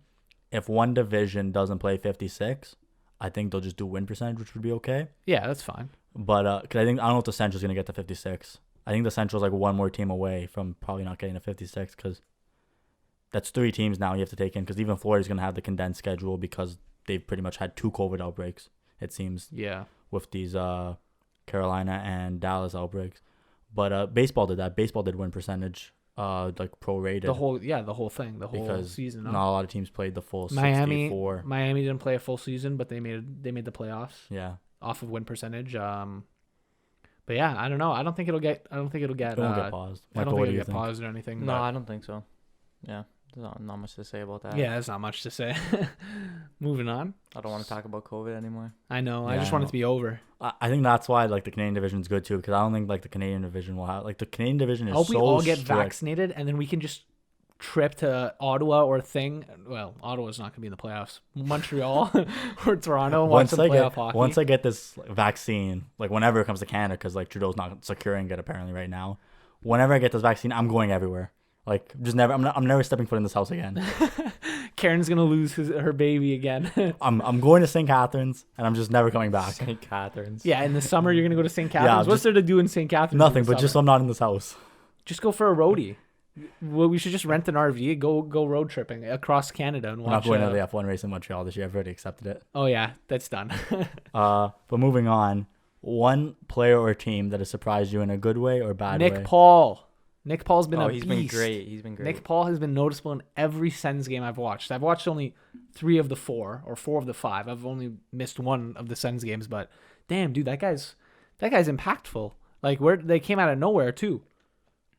if one division doesn't play 56, I think they'll just do win percentage, which would be okay. Yeah, that's fine. But because I don't know if the Central's gonna get to 56. I think the Central's like one more team away from probably not getting to 56 because that's 3 teams now you have to take in, because even Florida's gonna have the condensed schedule because they've pretty much had 2 COVID outbreaks, it seems. Yeah. With these Carolina and Dallas outbreaks. But baseball did that. Baseball did win percentage like prorated. The whole thing, the whole season. Not a lot of teams played the full 64. Miami didn't play a full season, but they made the playoffs. Yeah. Off of win percentage. But yeah, I don't know. I don't think it'll get. It won't get paused. I don't think it'll get paused or anything. No, I don't think so. Yeah, there's not much to say about that. Yeah, there's not much to say. Moving on. I don't want to talk about COVID anymore. I know. I just want it to be over. I think that's why like the Canadian division is good too, because I don't think like the Canadian division will have, like, the Canadian division is I hope so we all get strict. vaccinated, and then we can just trip to Ottawa or thing. Well, Ottawa's not gonna be in the playoffs. Montreal or Toronto. Watch some playoff hockey. Once I get this vaccine, like whenever it comes to Canada, because like Trudeau's not securing it apparently right now. Whenever I get this vaccine, I'm going everywhere. Like just never. I'm never stepping foot in this house again. Karen's gonna lose her baby again. I'm going to St. Catharines, and I'm just never coming back. St. Catharines. Yeah, in the summer you're gonna go to St. Catharines. What's there to do in St. Catharines? Nothing, but just so I'm not in this house. Just go for a roadie. Well, we should just rent an RV, go road tripping across Canada and watch. I'm not going to the F1 race in Montreal this year. I've already accepted it. Oh yeah, that's done. But moving on, one player or team that has surprised you in a good way or bad way. Nick Paul. Nick Paul's been a beast. Been great. He's been great. Nick Paul has been noticeable in every Sens game I've watched. I've watched only 3 of the 4 or 4 of the 5. I've only missed 1 of the Sens games, but damn, dude, that guy's impactful. Like where they came out of nowhere too.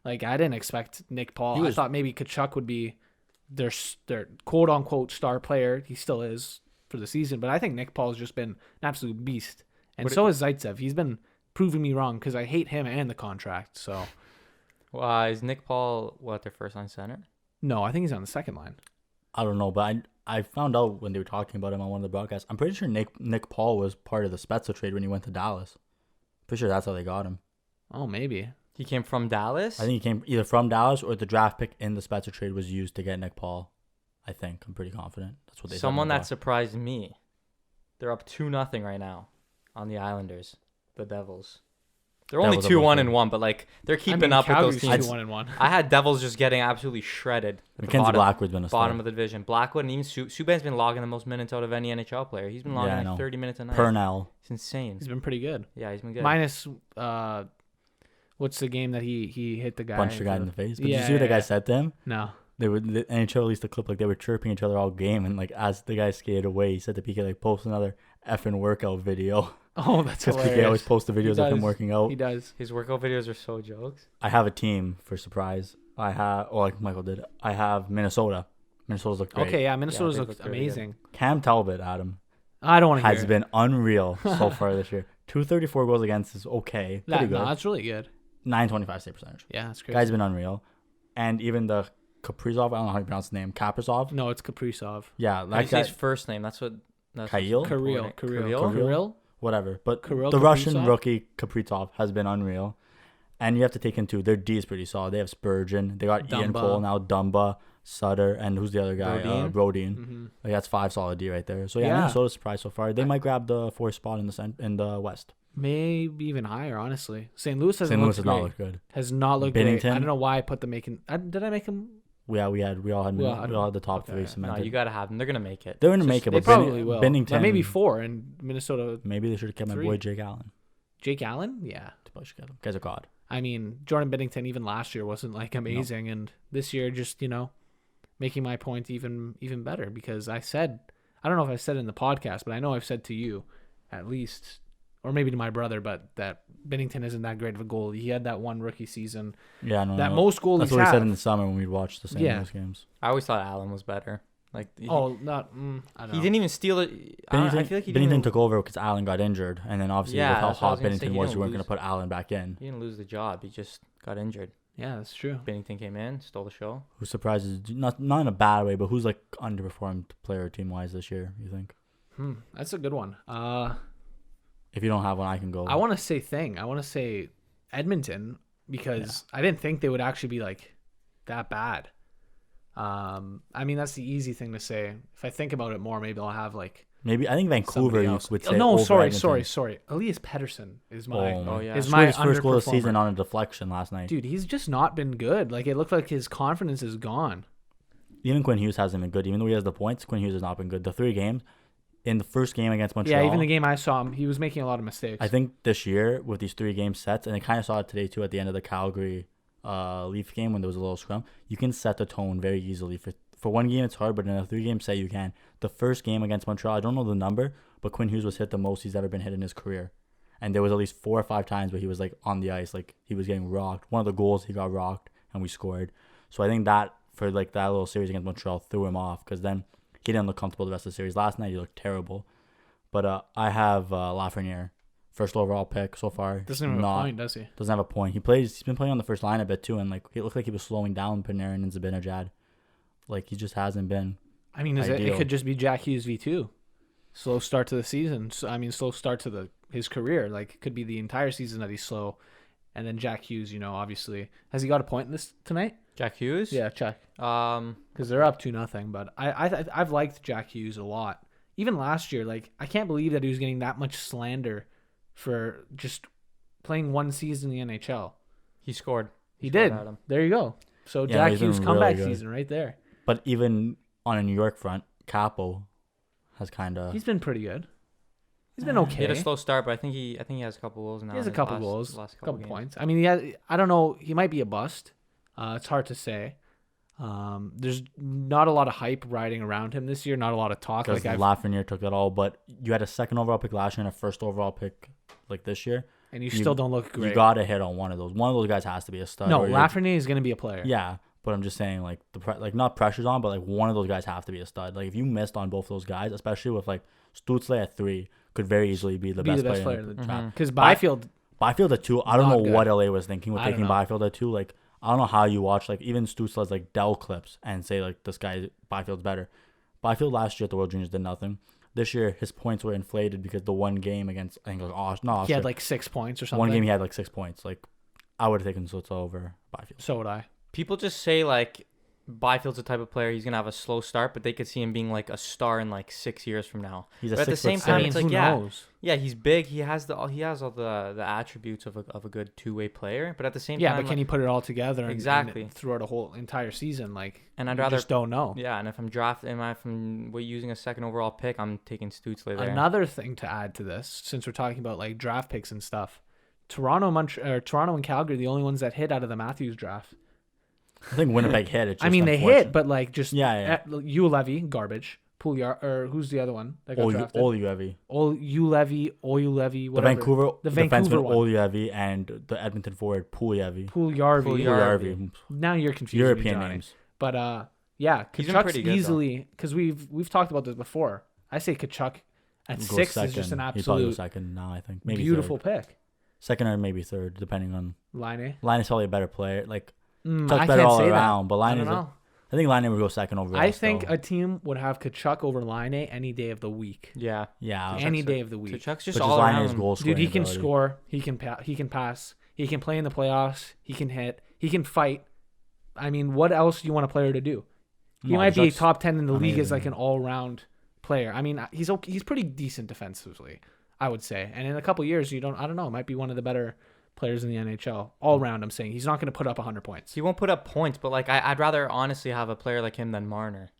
Like I didn't expect Nick Paul. I thought maybe Tkachuk would be their quote unquote star player. He still is for the season, but I think Nick Paul's just been an absolute beast, and so is Zaitsev. He's been proving me wrong because I hate him and the contract. So. Is Nick Paul their first line center? No, I think he's on the second line. I don't know, but I found out when they were talking about him on one of the broadcasts. I'm pretty sure Nick Paul was part of the Spezza trade when he went to Dallas. Pretty sure that's how they got him. Oh, maybe. He came from Dallas? I think he came either from Dallas or the draft pick in the Spezza trade was used to get Nick Paul. I think. I'm pretty confident. That's what they said. Someone that surprised me. They're up 2-0 right now on the Islanders, the Devils. They're only 2-1-1, but like they're keeping up with those teams. 2-1-1. I had Devils just getting absolutely shredded. Mackenzie Blackwood's been a bottom of the division. Blackwood and even Subban's been logging the most minutes out of any NHL player. He's been logging like 30 minutes a night. Purnell. It's insane. He's been pretty good. Yeah, he's been good. Minus what's the game that he hit the guy? Punched the guy in the face. But did you see what the guy said to him? No. The NHL released a clip like they were chirping each other all game, and like as the guy skated away, he said to PK like post another effing workout video. Oh, that's hilarious. Because PK always posts the videos of him working out. He does. His workout videos are so jokes. I have a team for surprise. Like Michael did. I have Minnesota. Minnesota's look great. Okay, yeah, Minnesota's looked amazing. Cam Talbot, Adam. I don't want to hear has been unreal so far this year. 234 goals against is okay. Pretty good. No, that's really good. 925 save percentage. Yeah, that's great. Guy's been unreal. And even the Kaprizov, I don't know how you pronounce his name. Kaprizov? No, it's Kaprizov. Yeah, that guy. His first name. That's Kirill? Kirill? Whatever. But Kirill the Kaprizov? Russian rookie Kaprizov has been unreal. And you have to take into their D is pretty solid. They have Spurgeon. They got Ian Cole now, Dumba, Sutter, and who's the other guy? Brodin. Mm-hmm. Like that's 5 solid D right there. So yeah, Minnesota's surprised so far. They might grab the 4th spot in the West. Maybe even higher, honestly. St. Louis has not looked good. Has not looked Binnington. great. I don't know why I put them making. Did I make them? Yeah, we all had the top 3 cemented. No, you gotta have them. They're gonna make it. They're gonna make it. They But probably will. Binnington, But maybe 4 in Minnesota. Maybe they should have kept my boy Jake Allen. Jake Allen, yeah. They probably should get him. Guys are god. I mean, Jordan Binnington even last year wasn't like amazing, and this year just making my point even better because I don't know if I said it in the podcast, but I know I've said to you at least, or maybe to my brother, but that Binnington isn't that great of a goalie. He had that one rookie season. Yeah, no. Most goalies. That's what we said in the summer when we'd watch the St. Louis games. I always thought Allen was better. Like I don't know. He didn't even steal it. I feel like Binnington took over because Allen got injured, and then obviously with how hot Binnington was, you weren't going to put Allen back in. He didn't lose the job. He just got injured. Yeah, that's true. Bennington came in, stole the show. Who surprises? Not in a bad way, but who's like underperformed player team wise this year? You think? That's a good one. If you don't have one, I can go. I want to say Edmonton because I didn't think they would actually be like that bad. I mean, that's the easy thing to say. If I think about it more, maybe I'll have like Maybe I think Vancouver you would say. No, over sorry. Edmonton. Elias Pettersson is my Is my his first goal of the underperformer. season on a deflection last night. Dude, he's just not been good. Like it looked like his confidence is gone. Even Quinn Hughes hasn't been good. Even though he has the points, Quinn Hughes has not been good. The 3 games, in the first game against Montreal. Yeah, even the game I saw him, he was making a lot of mistakes. I think this year with these 3 game sets, and I kind of saw it today too at the end of the Calgary Leaf game when there was a little scrum, you can set the tone very easily. For one game it's hard, but in a 3 game set you can. The first game against Montreal, I don't know the number, but Quinn Hughes was hit the most he's ever been hit in his career. And there was at least 4 or 5 times where he was like on the ice, like he was getting rocked. One of the goals he got rocked and we scored. So I think that for like that little series against Montreal threw him off because then he didn't look comfortable the rest of the series. Last night he looked terrible. But I have Lafreniere, first overall pick so far. Doesn't have a point, does he? Doesn't have a point. He's been playing on the first line a bit too, and like it looked like he was slowing down Panarin and Zibanejad. Like he just hasn't been. I mean, it could just be Jack Hughes v2. Slow start to the season. So, I mean, slow start to his career. Like it could be the entire season that he's slow, and then Jack Hughes. Obviously, has he got a point in this tonight? Jack Hughes? Yeah, check. Because they're up 2-0. But I've liked Jack Hughes a lot. Even last year, like I can't believe that he was getting that much slander for just playing one season in the NHL. He scored. He did. There you go. So Yeah, Jack Hughes comeback season right there. But even on a New York front, Capo has kind of. He's been pretty good. He's been okay. He had a slow start, but I think he has a couple goals now. He has a couple goals, last couple games. points. I mean, I don't know. He might be a bust. It's hard to say. There's not a lot of hype riding around him this year. Not a lot of talk. Because Lafreniere took it all, but you had a second overall pick last year and a first overall pick like this year, and you still don't look great. You got to hit on one of those. One of those guys has to be a stud. No, Lafreniere is going to be a player. Yeah, but I'm just saying like not pressure's on, but like one of those guys have to be a stud. Like if you missed on both those guys, especially with like Stützle at 3, could very easily be the best player in the draft. Because Byfield at 2, I don't know good. what LA was thinking with taking Byfield at 2. Like I don't know how you watch like even Stützle's like Dell clips and say like this guy Byfield's better. Byfield last year at the World Juniors did nothing. This year his points were inflated because the one game against I think Austria, he had like 6 points or something. One game he had like 6 points. Like I would have taken Stützle over Byfield. So would I. People just say like Byfield's the type of player he's gonna have a slow start, but they could see him being like a star in like 6 years from now. He's but a at the same 6'6". time, it's like who knows? yeah, he's big. He has all the attributes of a good 2-way player. But at the same time, but can he put it all together exactly and throughout a whole entire season? Like, and I'd rather just don't know. Yeah, and if I'm using a second overall pick, I'm taking Stützle there. Another thing to add to this, since we're talking about like draft picks and stuff, Toronto and Calgary, the only ones that hit out of the Matthews draft. I think Winnipeg hit it. I mean, they hit, but like just Ulevy, garbage. Pouliot, or who's the other one that got drafted? Ulevy, whatever. The Vancouver defenseman one. Ulevy and the Edmonton forward Puljujarvi. Now you're confused. European names. But Kachuk's easily, because we've talked about this before. I say Kachuk at 6 is just an absolute second now. I think maybe beautiful third. pick. Second or maybe third, depending on Laine. Laine's probably a better player. Like Chuck's better all around, that. but Laine I think Laine would go second overall. I think a team would have Kachuk over Laine any day of the week. Yeah. Any day of the week. Kachuk's just all around. Dude, he can score. He can pass. He can play in the playoffs. He can hit. He can fight. I mean, what else do you want a player to do? He might be a top 10 in the league as like an all-round player. I mean, he's pretty decent defensively, I would say. And in a couple years, I don't know, might be one of the better players in the NHL all around. I'm saying he's not going to put up 100 points. He won't put up points, but like I'd rather honestly have a player like him than Marner.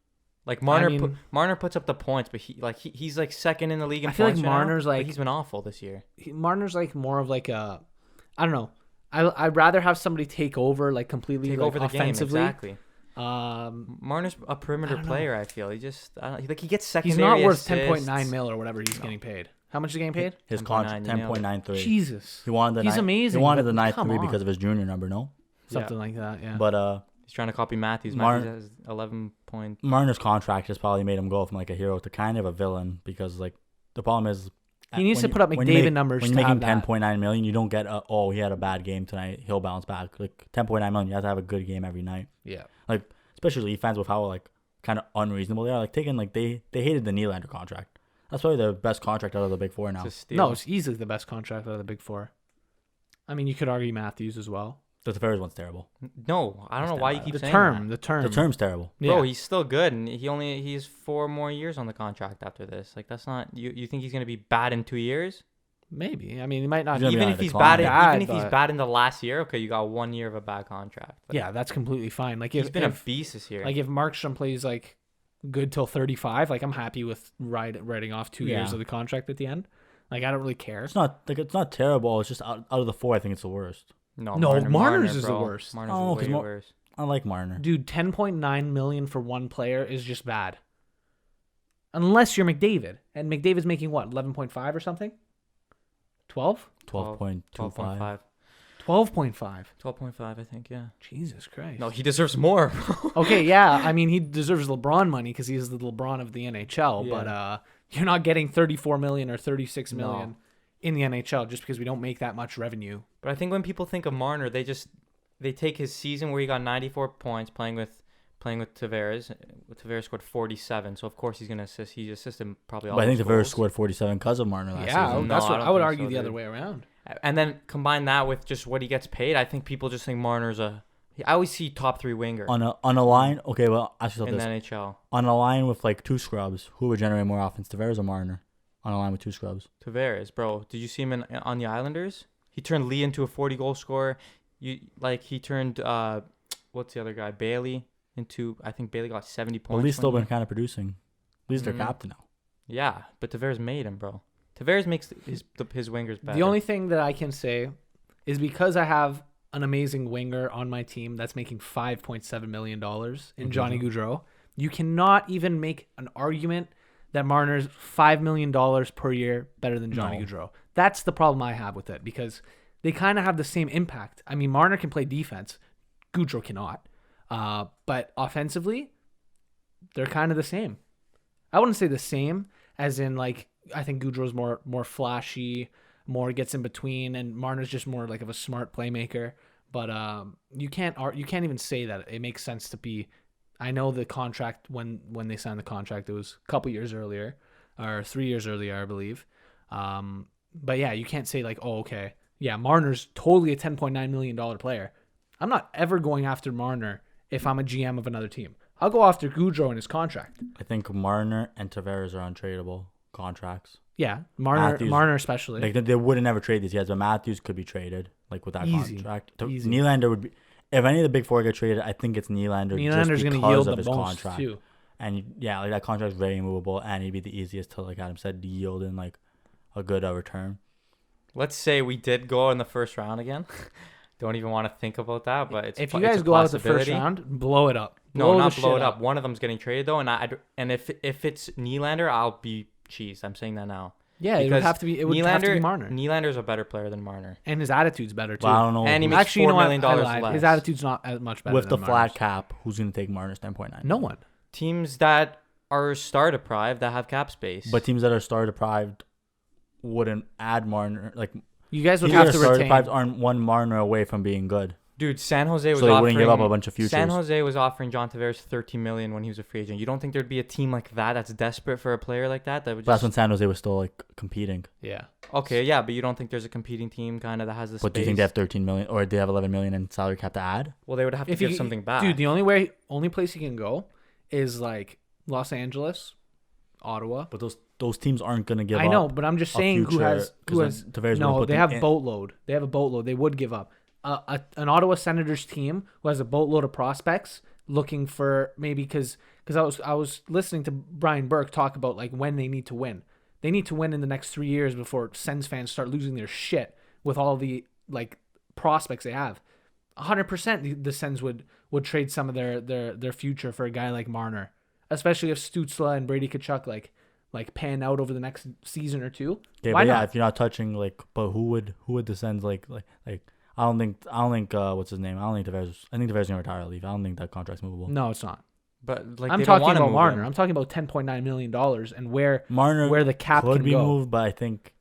Like Marner puts up the points, but he's like second in the league. I feel like Marner's like he's been awful this year. Marner's like more of like a, I don't know. I'd rather have somebody take over like completely take like over the offensively. Game, exactly. Marner's a perimeter player. I feel he gets secondary. He's not worth assists. 10.9 mil or whatever he's getting paid. How much is he getting paid? His contract 10.93. Jesus, he wanted he's amazing. He wanted the 9.3 because of his junior number, no? Something like that, yeah. But he's trying to copy Matthews. Matthews has 11 points. Marner's contract has probably made him go from like a hero to kind of a villain because like the problem is He needs to put up when you McDavid make- numbers When to you're have making that. 10.9 million, you don't get he had a bad game tonight. He'll bounce back. Like 10.9 million, you have to have a good game every night. Yeah. Like especially Leaf fans with how like kind of unreasonable they are. Like taking like they hated the Nylander contract. That's probably the best contract out of the big four now. It's a steal. No, it's easily the best contract out of the big four. I mean, you could argue Matthews as well. The Tavares one's terrible. No, I don't know why you The keep The saying term, that. the term. The term's terrible. Yeah. Bro, he's still good, and he's 4 more years on the contract after this. Like that's not you think he's gonna be bad in 2 years? Maybe. I mean, he might not. He's gonna be Even on if a he's decline. even if he's but- bad in the last year, okay, you got 1 year of a bad contract. Like, Yeah, that's completely fine. Like he's if been a if, beast this year. like if Markstrom plays like good till 35, like I'm happy with writing off 2 years Yeah. of the contract at the end. Like I don't really care. It's not terrible. It's just out of the four, I think it's the worst. no, Marner's is the bro. worst. Marner's Oh, 'cause way Mar- worse. I like Marner. Dude, 10.9 million for one player is just bad. Unless you're McDavid, and McDavid's making what, 11.5 or something? 12? 12.25. 12.5. 12.5, I think. Yeah. Jesus Christ. No, he deserves more. Okay, yeah. I mean, he deserves LeBron money because he's the LeBron of the NHL. Yeah. But you're not getting 34 million or 36 No. million in the NHL just because we don't make that much revenue. But I think when people think of Marner, they take his season where he got 94 points playing with Tavares. Tavares scored 47, so of course he's gonna assist. He assisted probably all. But I think those Tavares goals. scored 47 because of Marner last Yeah, season. No, that's I what don't I would think argue so, the other dude. way around. And then combine that with just what he gets paid. I think people just think Marner's I always see top 3 winger On a line, okay, well, ask yourself in this. the NHL. On a line with like two scrubs, who would generate more offense, Tavares or Marner? On a line with two scrubs. Tavares, bro. Did you see him on the Islanders? He turned Lee into a 40-goal scorer. He turned what's the other guy? Bailey into, I think Bailey got 70 points. Well, Lee's still one been year. kind of producing. Lee's their Mhm. captain now. Yeah, but Tavares made him, bro. Tavares makes his wingers better. The only thing that I can say is because I have an amazing winger on my team that's making $5.7 million in Johnny Gaudreau, you cannot even make an argument that Marner's $5 million per year better than Johnny No. Gaudreau. That's the problem I have with it because they kind of have the same impact. I mean, Marner can play defense. Gaudreau cannot. But offensively, they're kind of the same. I wouldn't say the same as in like I think Gaudreau's more flashy, more gets in between, and Marner's just more like of a smart playmaker. But you can't even say that it makes sense to be. I know the contract when they signed the contract, it was a couple years earlier, or 3 years earlier, I believe. But yeah, you can't say like, oh, okay, yeah, Marner's totally a $10.9 million player. I'm not ever going after Marner if I'm a GM of another team. I'll go after Gaudreau in his contract. I think Marner and Tavares are untradeable contracts. Yeah, Marner Matthews- Marner especially. Like they would never trade these guys, but Matthews could be traded like with that Easy. contract. Easy. Nylander would be. If any of the big four get traded, I think it's Nylander. Nylander's just going to because yield of the his most contract. too. And yeah, like that contract's very movable, and he'd be the easiest to, like Adam said, yield in like a good return. Let's say we did go in the first round again. Don't even want to think about that, but it's If you it's guys a go out the first possibility. round, blow it up. No, not the blow shit it up. One of them's getting traded though, and if it's Nylander, I'll be cheesed. I'm saying that now. Yeah, it would Because have to be. It would have to be Marner, Nylander's a better player than Marner. and his attitude's better too. Well, I don't know. And he who- makes Actually, you know $4 what? million I lied. less. His attitude's not as much better with the than flat Marner's. cap, who's going to take Marner's 10.9? No one. Teams that are star deprived that have cap space. But teams that are star deprived wouldn't add Marner. Like You guys would teams have that to are star retain. deprived aren't one Marner away from being good. dude, San Jose was So they offering wouldn't give up a bunch of futures. San Jose was offering John Tavares $13 million when he was a free agent. You don't think there'd be a team like that that's desperate for a player like that would But that's just when San Jose was still like competing. Yeah. okay, yeah, but you don't think there's a competing team kind of that has the But space? do you think they have 13 million or they have 11 million in salary cap to add? Well, they would have to If give you, something back. dude, the only place you can go is like Los Angeles, Ottawa. But those teams aren't going to give up. I know, but I'm just a saying who future, has 'cause then Tavares no. wouldn't put They them have in. boatload. They have a boatload. They would give up. An Ottawa Senators team who has a boatload of prospects looking for maybe because I was listening to Brian Burke talk about like when they need to win. They need to win in the next 3 years before Sens fans start losing their shit with all the like prospects they have. 100% the Sens would trade some of their future for a guy like Marner, especially if Stützle and Brady Tkachuk like pan out over the next season or two. Okay, Why but yeah, not? if you're not touching like, but who would the Sens like? I don't think what's his name? I don't think Tavares. I think Tavares gonna retire or leave. I don't think that contract's movable. No, it's not. but like I'm they don't talking wanna about move Marner. him. I'm talking about $10.9 million and where Marner the cap could can be go. moved, but I think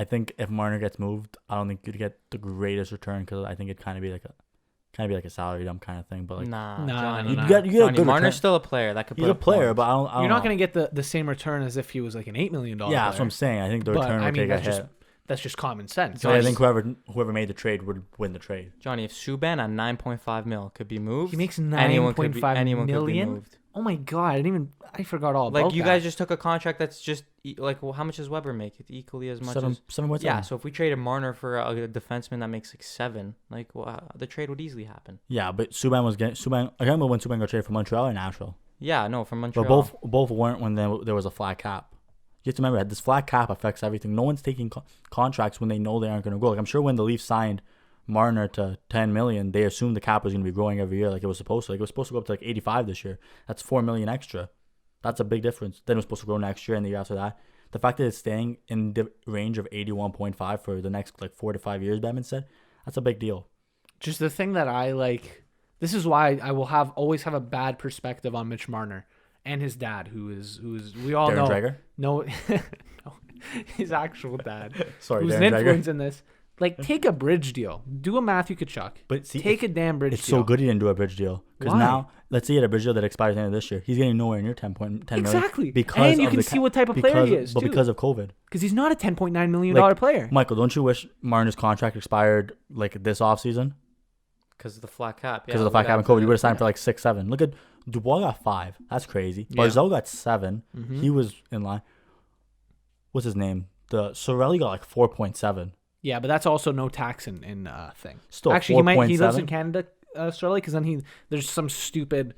I think if Marner gets moved, I don't think you'd get the greatest return because I think it'd kind of be like a salary dump kind of thing. But like, Nah, Nah, Johnny. nah, you get a Johnny, good Marner's return. still a player that could put He's a up player, points. but I don't You're not know. going to get the same return as if he was like an $8 million player. Yeah, that's what I'm saying. I think the But, return I would mean, take a hit. that's just common sense. So I think whoever made the trade would win the trade. Johnny, if Subban at 9.5 mil could be moved, He makes anyone could be 9.5 moved. million. Oh my god! I forgot all about Like you that. guys just took a contract that's just like, well, how much does Weber make? It's equally as much as 7.7. yeah. So if we traded Marner for a defenseman that makes like 7, like well, the trade would easily happen. Yeah, but Subban was getting Subban. I remember when Subban got traded from Montreal or Nashville. Yeah, no, from Montreal. But both weren't when there was a flat cap. You have to remember that this flat cap affects everything. No one's taking contracts when they know they aren't going to go. Like I'm sure when the Leafs signed Marner to $10 million, they assumed the cap was going to be growing every year, like it was supposed to. Like it was supposed to go up to like 85 this year. That's $4 million extra. That's a big difference. Then it was supposed to grow next year and the year after that. The fact that it's staying in the range of 81.5 for the next like 4 to 5 years, Batman said, that's a big deal. Just the thing that I like. This is why I will always have a bad perspective on Mitch Marner and his dad, who is we all Darren know. Dreger? No, no, his actual dad. Sorry, who's Darren an Dreger. influence in this. Like, take a bridge deal. Do a Matthew Tkachuk. But see, Take a damn bridge it's deal. so good he didn't do a bridge deal. Because Why? now, let's say he had a bridge deal that expires at the end of this year. He's getting nowhere near 10 million. Exactly. Because And you of can the see what type of player he is, But too. because of COVID. Because he's not a $10.9 million Like, player. Michael, don't you wish Marner's contract expired like this offseason? because of the flat cap. Because of the flat cap and COVID. You would have signed for like 6, 7. Look at Dubois got 5. That's crazy. Yeah. Barzal got 7. Mhm. He was in line. What's his name? The Sorelli got like 4.7. Yeah, but that's also no tax in thing. Still, Actually, he lives 4.7. in Canada, Australia, because then there's some stupid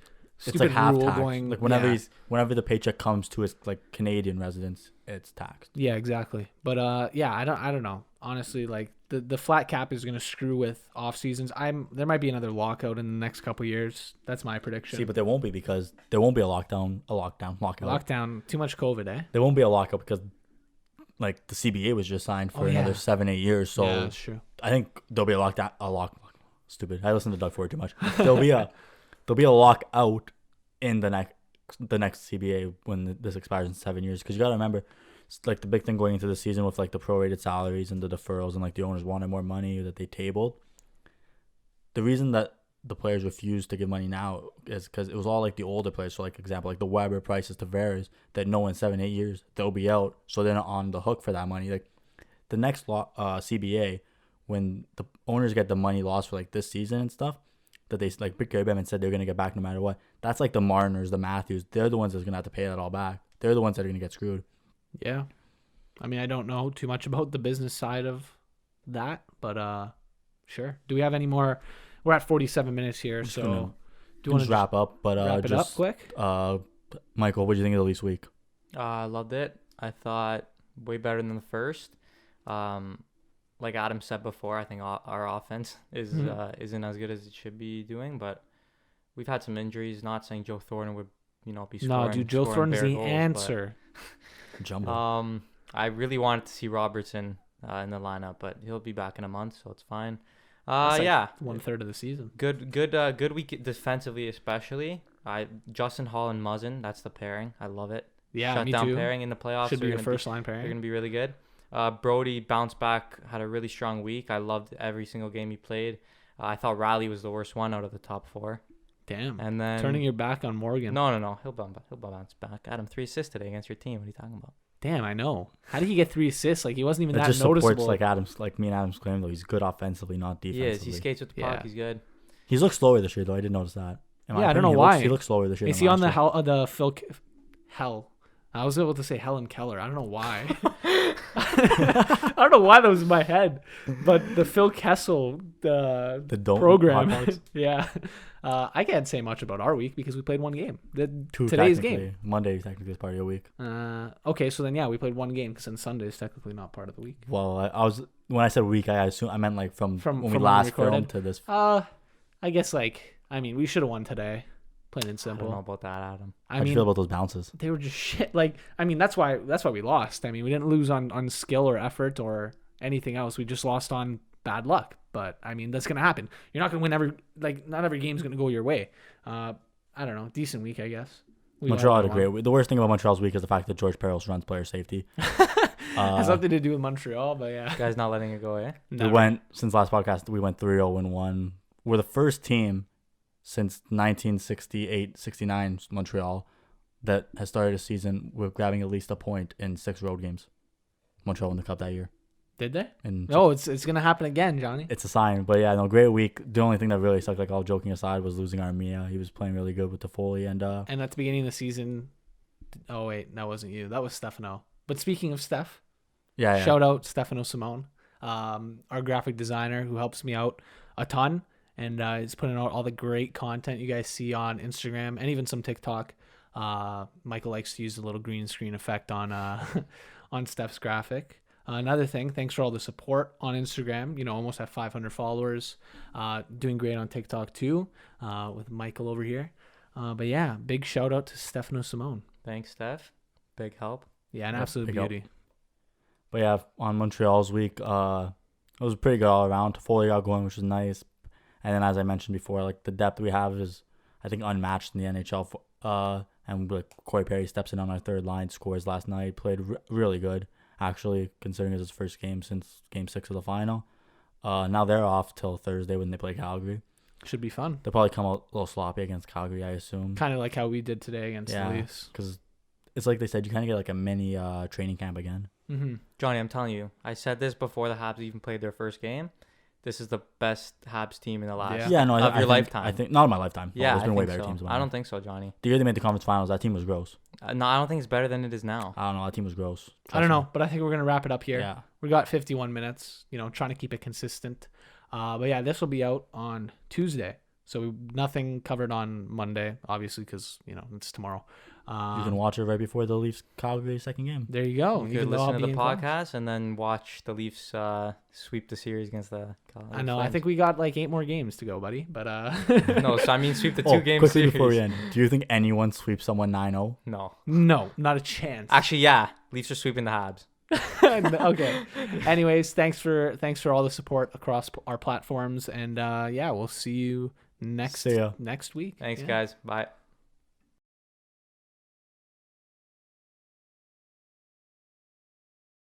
It's like half rule tax. going. Like whenever yeah. whenever the paycheck comes to his like Canadian residence, it's taxed. Yeah, exactly. But yeah, I don't know. Honestly, like the flat cap is gonna screw with off seasons. There might be another lockout in the next couple years. That's my prediction. See, but there won't be because there won't be a lockout. Lockdown, too much COVID, eh? There won't be a lockout because like the CBA was just signed for another 7-8 years. So yeah, that's true. I think there'll be a lockdown. Stupid. I listen to Doug Ford too much. There'll be a lockout in the next CBA when this expires in 7 years. Because you gotta remember, like the big thing going into the season with like the prorated salaries and the deferrals and like the owners wanted more money that they tabled. The reason that the players refused to give money now is because it was all like the older players. So like example, like the Weber, Prices, Tavares that know in 7-8 years they'll be out, so they're not on the hook for that money. Like the next CBA, when the owners get the money lost for like this season and stuff, that they like Gary Bettman said they're gonna get back no matter what. That's like the Marners, the Matthews. They're the ones that's gonna have to pay that all back. They're the ones that are gonna get screwed. Yeah, I mean, I don't know too much about the business side of that, but sure. Do we have any more? We're at 47 minutes here, so do you want to wrap up? But wrap it up quick? Michael, what do you think of the Leafs week? I loved it. I thought way better than the first. Like Adam said before, I think our offense isn't as good as it should be doing, but we've had some injuries. Not saying Joe Thornton would, be scoring. No, dude, Joe scoring Thornton's bare the goals, answer. Jumbo. I really wanted to see Robertson in the lineup, but he'll be back in a month, so it's fine. That's like Yeah, 1/3 of the season. good week defensively, especially. Justin Hall and Muzzin, that's the pairing. I love it. Yeah, me Shutdown too. pairing in the playoffs. Should be They're your gonna first line They're pairing. gonna be really good. Brody bounced back, had a really strong week. I loved every single game he played. I thought Riley was the worst one out of the top 4. Damn. And then Turning your back on Morgan. No. He'll bounce back. Adam, 3 assists today against your team. What are you talking about? Damn, I know. How did he get 3 assists? Like, he wasn't even That that just noticeable. supports like me and Adam's claim though. He's good offensively, not He defensively. is. He skates with the puck. Yeah. He's good. He's looked slower this year though. I did notice that. In my Yeah, I don't know opinion, why. He looks slower this year. Is than he on last the year. Phil Hell? I was able to say Helen Keller. I don't know why. I don't know why that was in my head. But the Phil Kessel The Dome program. Hawkeyes? Yeah. I can't say much about our week because we played one game. Two Today's technically. game. Monday technically is part of your week. Okay, so then yeah, we played one game because then Sunday is technically not part of the week. Well, I was when I said week, I meant like from when we when we last recorded? filmed to this. I guess we should have won today, plain and I don't know simple. about that, Adam. How do you feel about those bounces? They were just shit. That's why we lost. I mean, we didn't lose on skill or effort or anything else. We just lost on bad luck. But I mean, that's gonna happen. You're not gonna win not every game's gonna go your way. I don't know. Decent week, I guess. Montreal had a great week. The worst thing about Montreal's week is the fact that George Peros runs player safety. Has nothing to do with Montreal, but yeah. You guys not letting it go, eh? Since last podcast, we went 3-0-1. We're the first team since 1968-69 Montreal that has started a season with grabbing at least a point in 6 road games. Montreal won the cup that year. Did they? And It's gonna happen again, Johnny. it's a sign. But yeah, no, great week. The only thing that really sucked, like all joking aside, was losing Armia. He was playing really good with Toffoli and And at the beginning of the season, oh wait, that wasn't you. That was Stefano. But speaking of Steph, yeah. shout out Stefano Simone, our graphic designer who helps me out a ton and is putting out all the great content you guys see on Instagram and even some TikTok. Michael likes to use the little green screen effect on on Steph's graphic. Another thing, thanks for all the support on Instagram. Almost have 500 followers. Doing great on TikTok too, with Michael over here. But yeah, big shout out to Stefano Simone. Thanks, Steph. Big help. Yeah, an absolute beauty. But yeah, on Montreal's week, it was pretty good all around. Toffoli got going, which was nice. And then, as I mentioned before, like the depth we have is, I think, unmatched in the NHL. And like Corey Perry steps in on our third line, scores last night, played really good. Actually, considering it's his first game since Game 6 of the final. Now they're off till Thursday when they play Calgary. Should be fun. They'll probably come out a little sloppy against Calgary, I assume. Kind of like how we did today against the Leafs. Because it's like they said, you kind of get like a mini training camp again. Mm-hmm. Johnny, I'm telling you, I said this before the Habs even played their first game. This is the best Habs team in the last of your lifetime. I think not in my lifetime. Yeah, there's been way think better so. teams. I don't think so, Johnny. The year they made the conference finals, that team was gross. No, I don't think it's better than it is now. I don't know. That team was gross. I don't know, but I think we're gonna wrap it up here. Yeah. We got 51 minutes. Trying to keep it consistent. But yeah, this will be out on Tuesday. So nothing covered on Monday, obviously, because it's tomorrow. You can watch it right before the Leafs Calgary second game. There you go. You could listen to the podcast and then watch the Leafs sweep the series against the Calgary I know. Flames. I think we got like 8 more games to go, buddy. But No, so I mean sweep the 2 games quickly series. before we end, do you think anyone sweeps someone 9-0? No. No, not a chance. Actually, yeah. Leafs are sweeping the Habs. Okay. Anyways, thanks for all the support across our platforms, and we'll see you next week. Thanks, guys. Bye.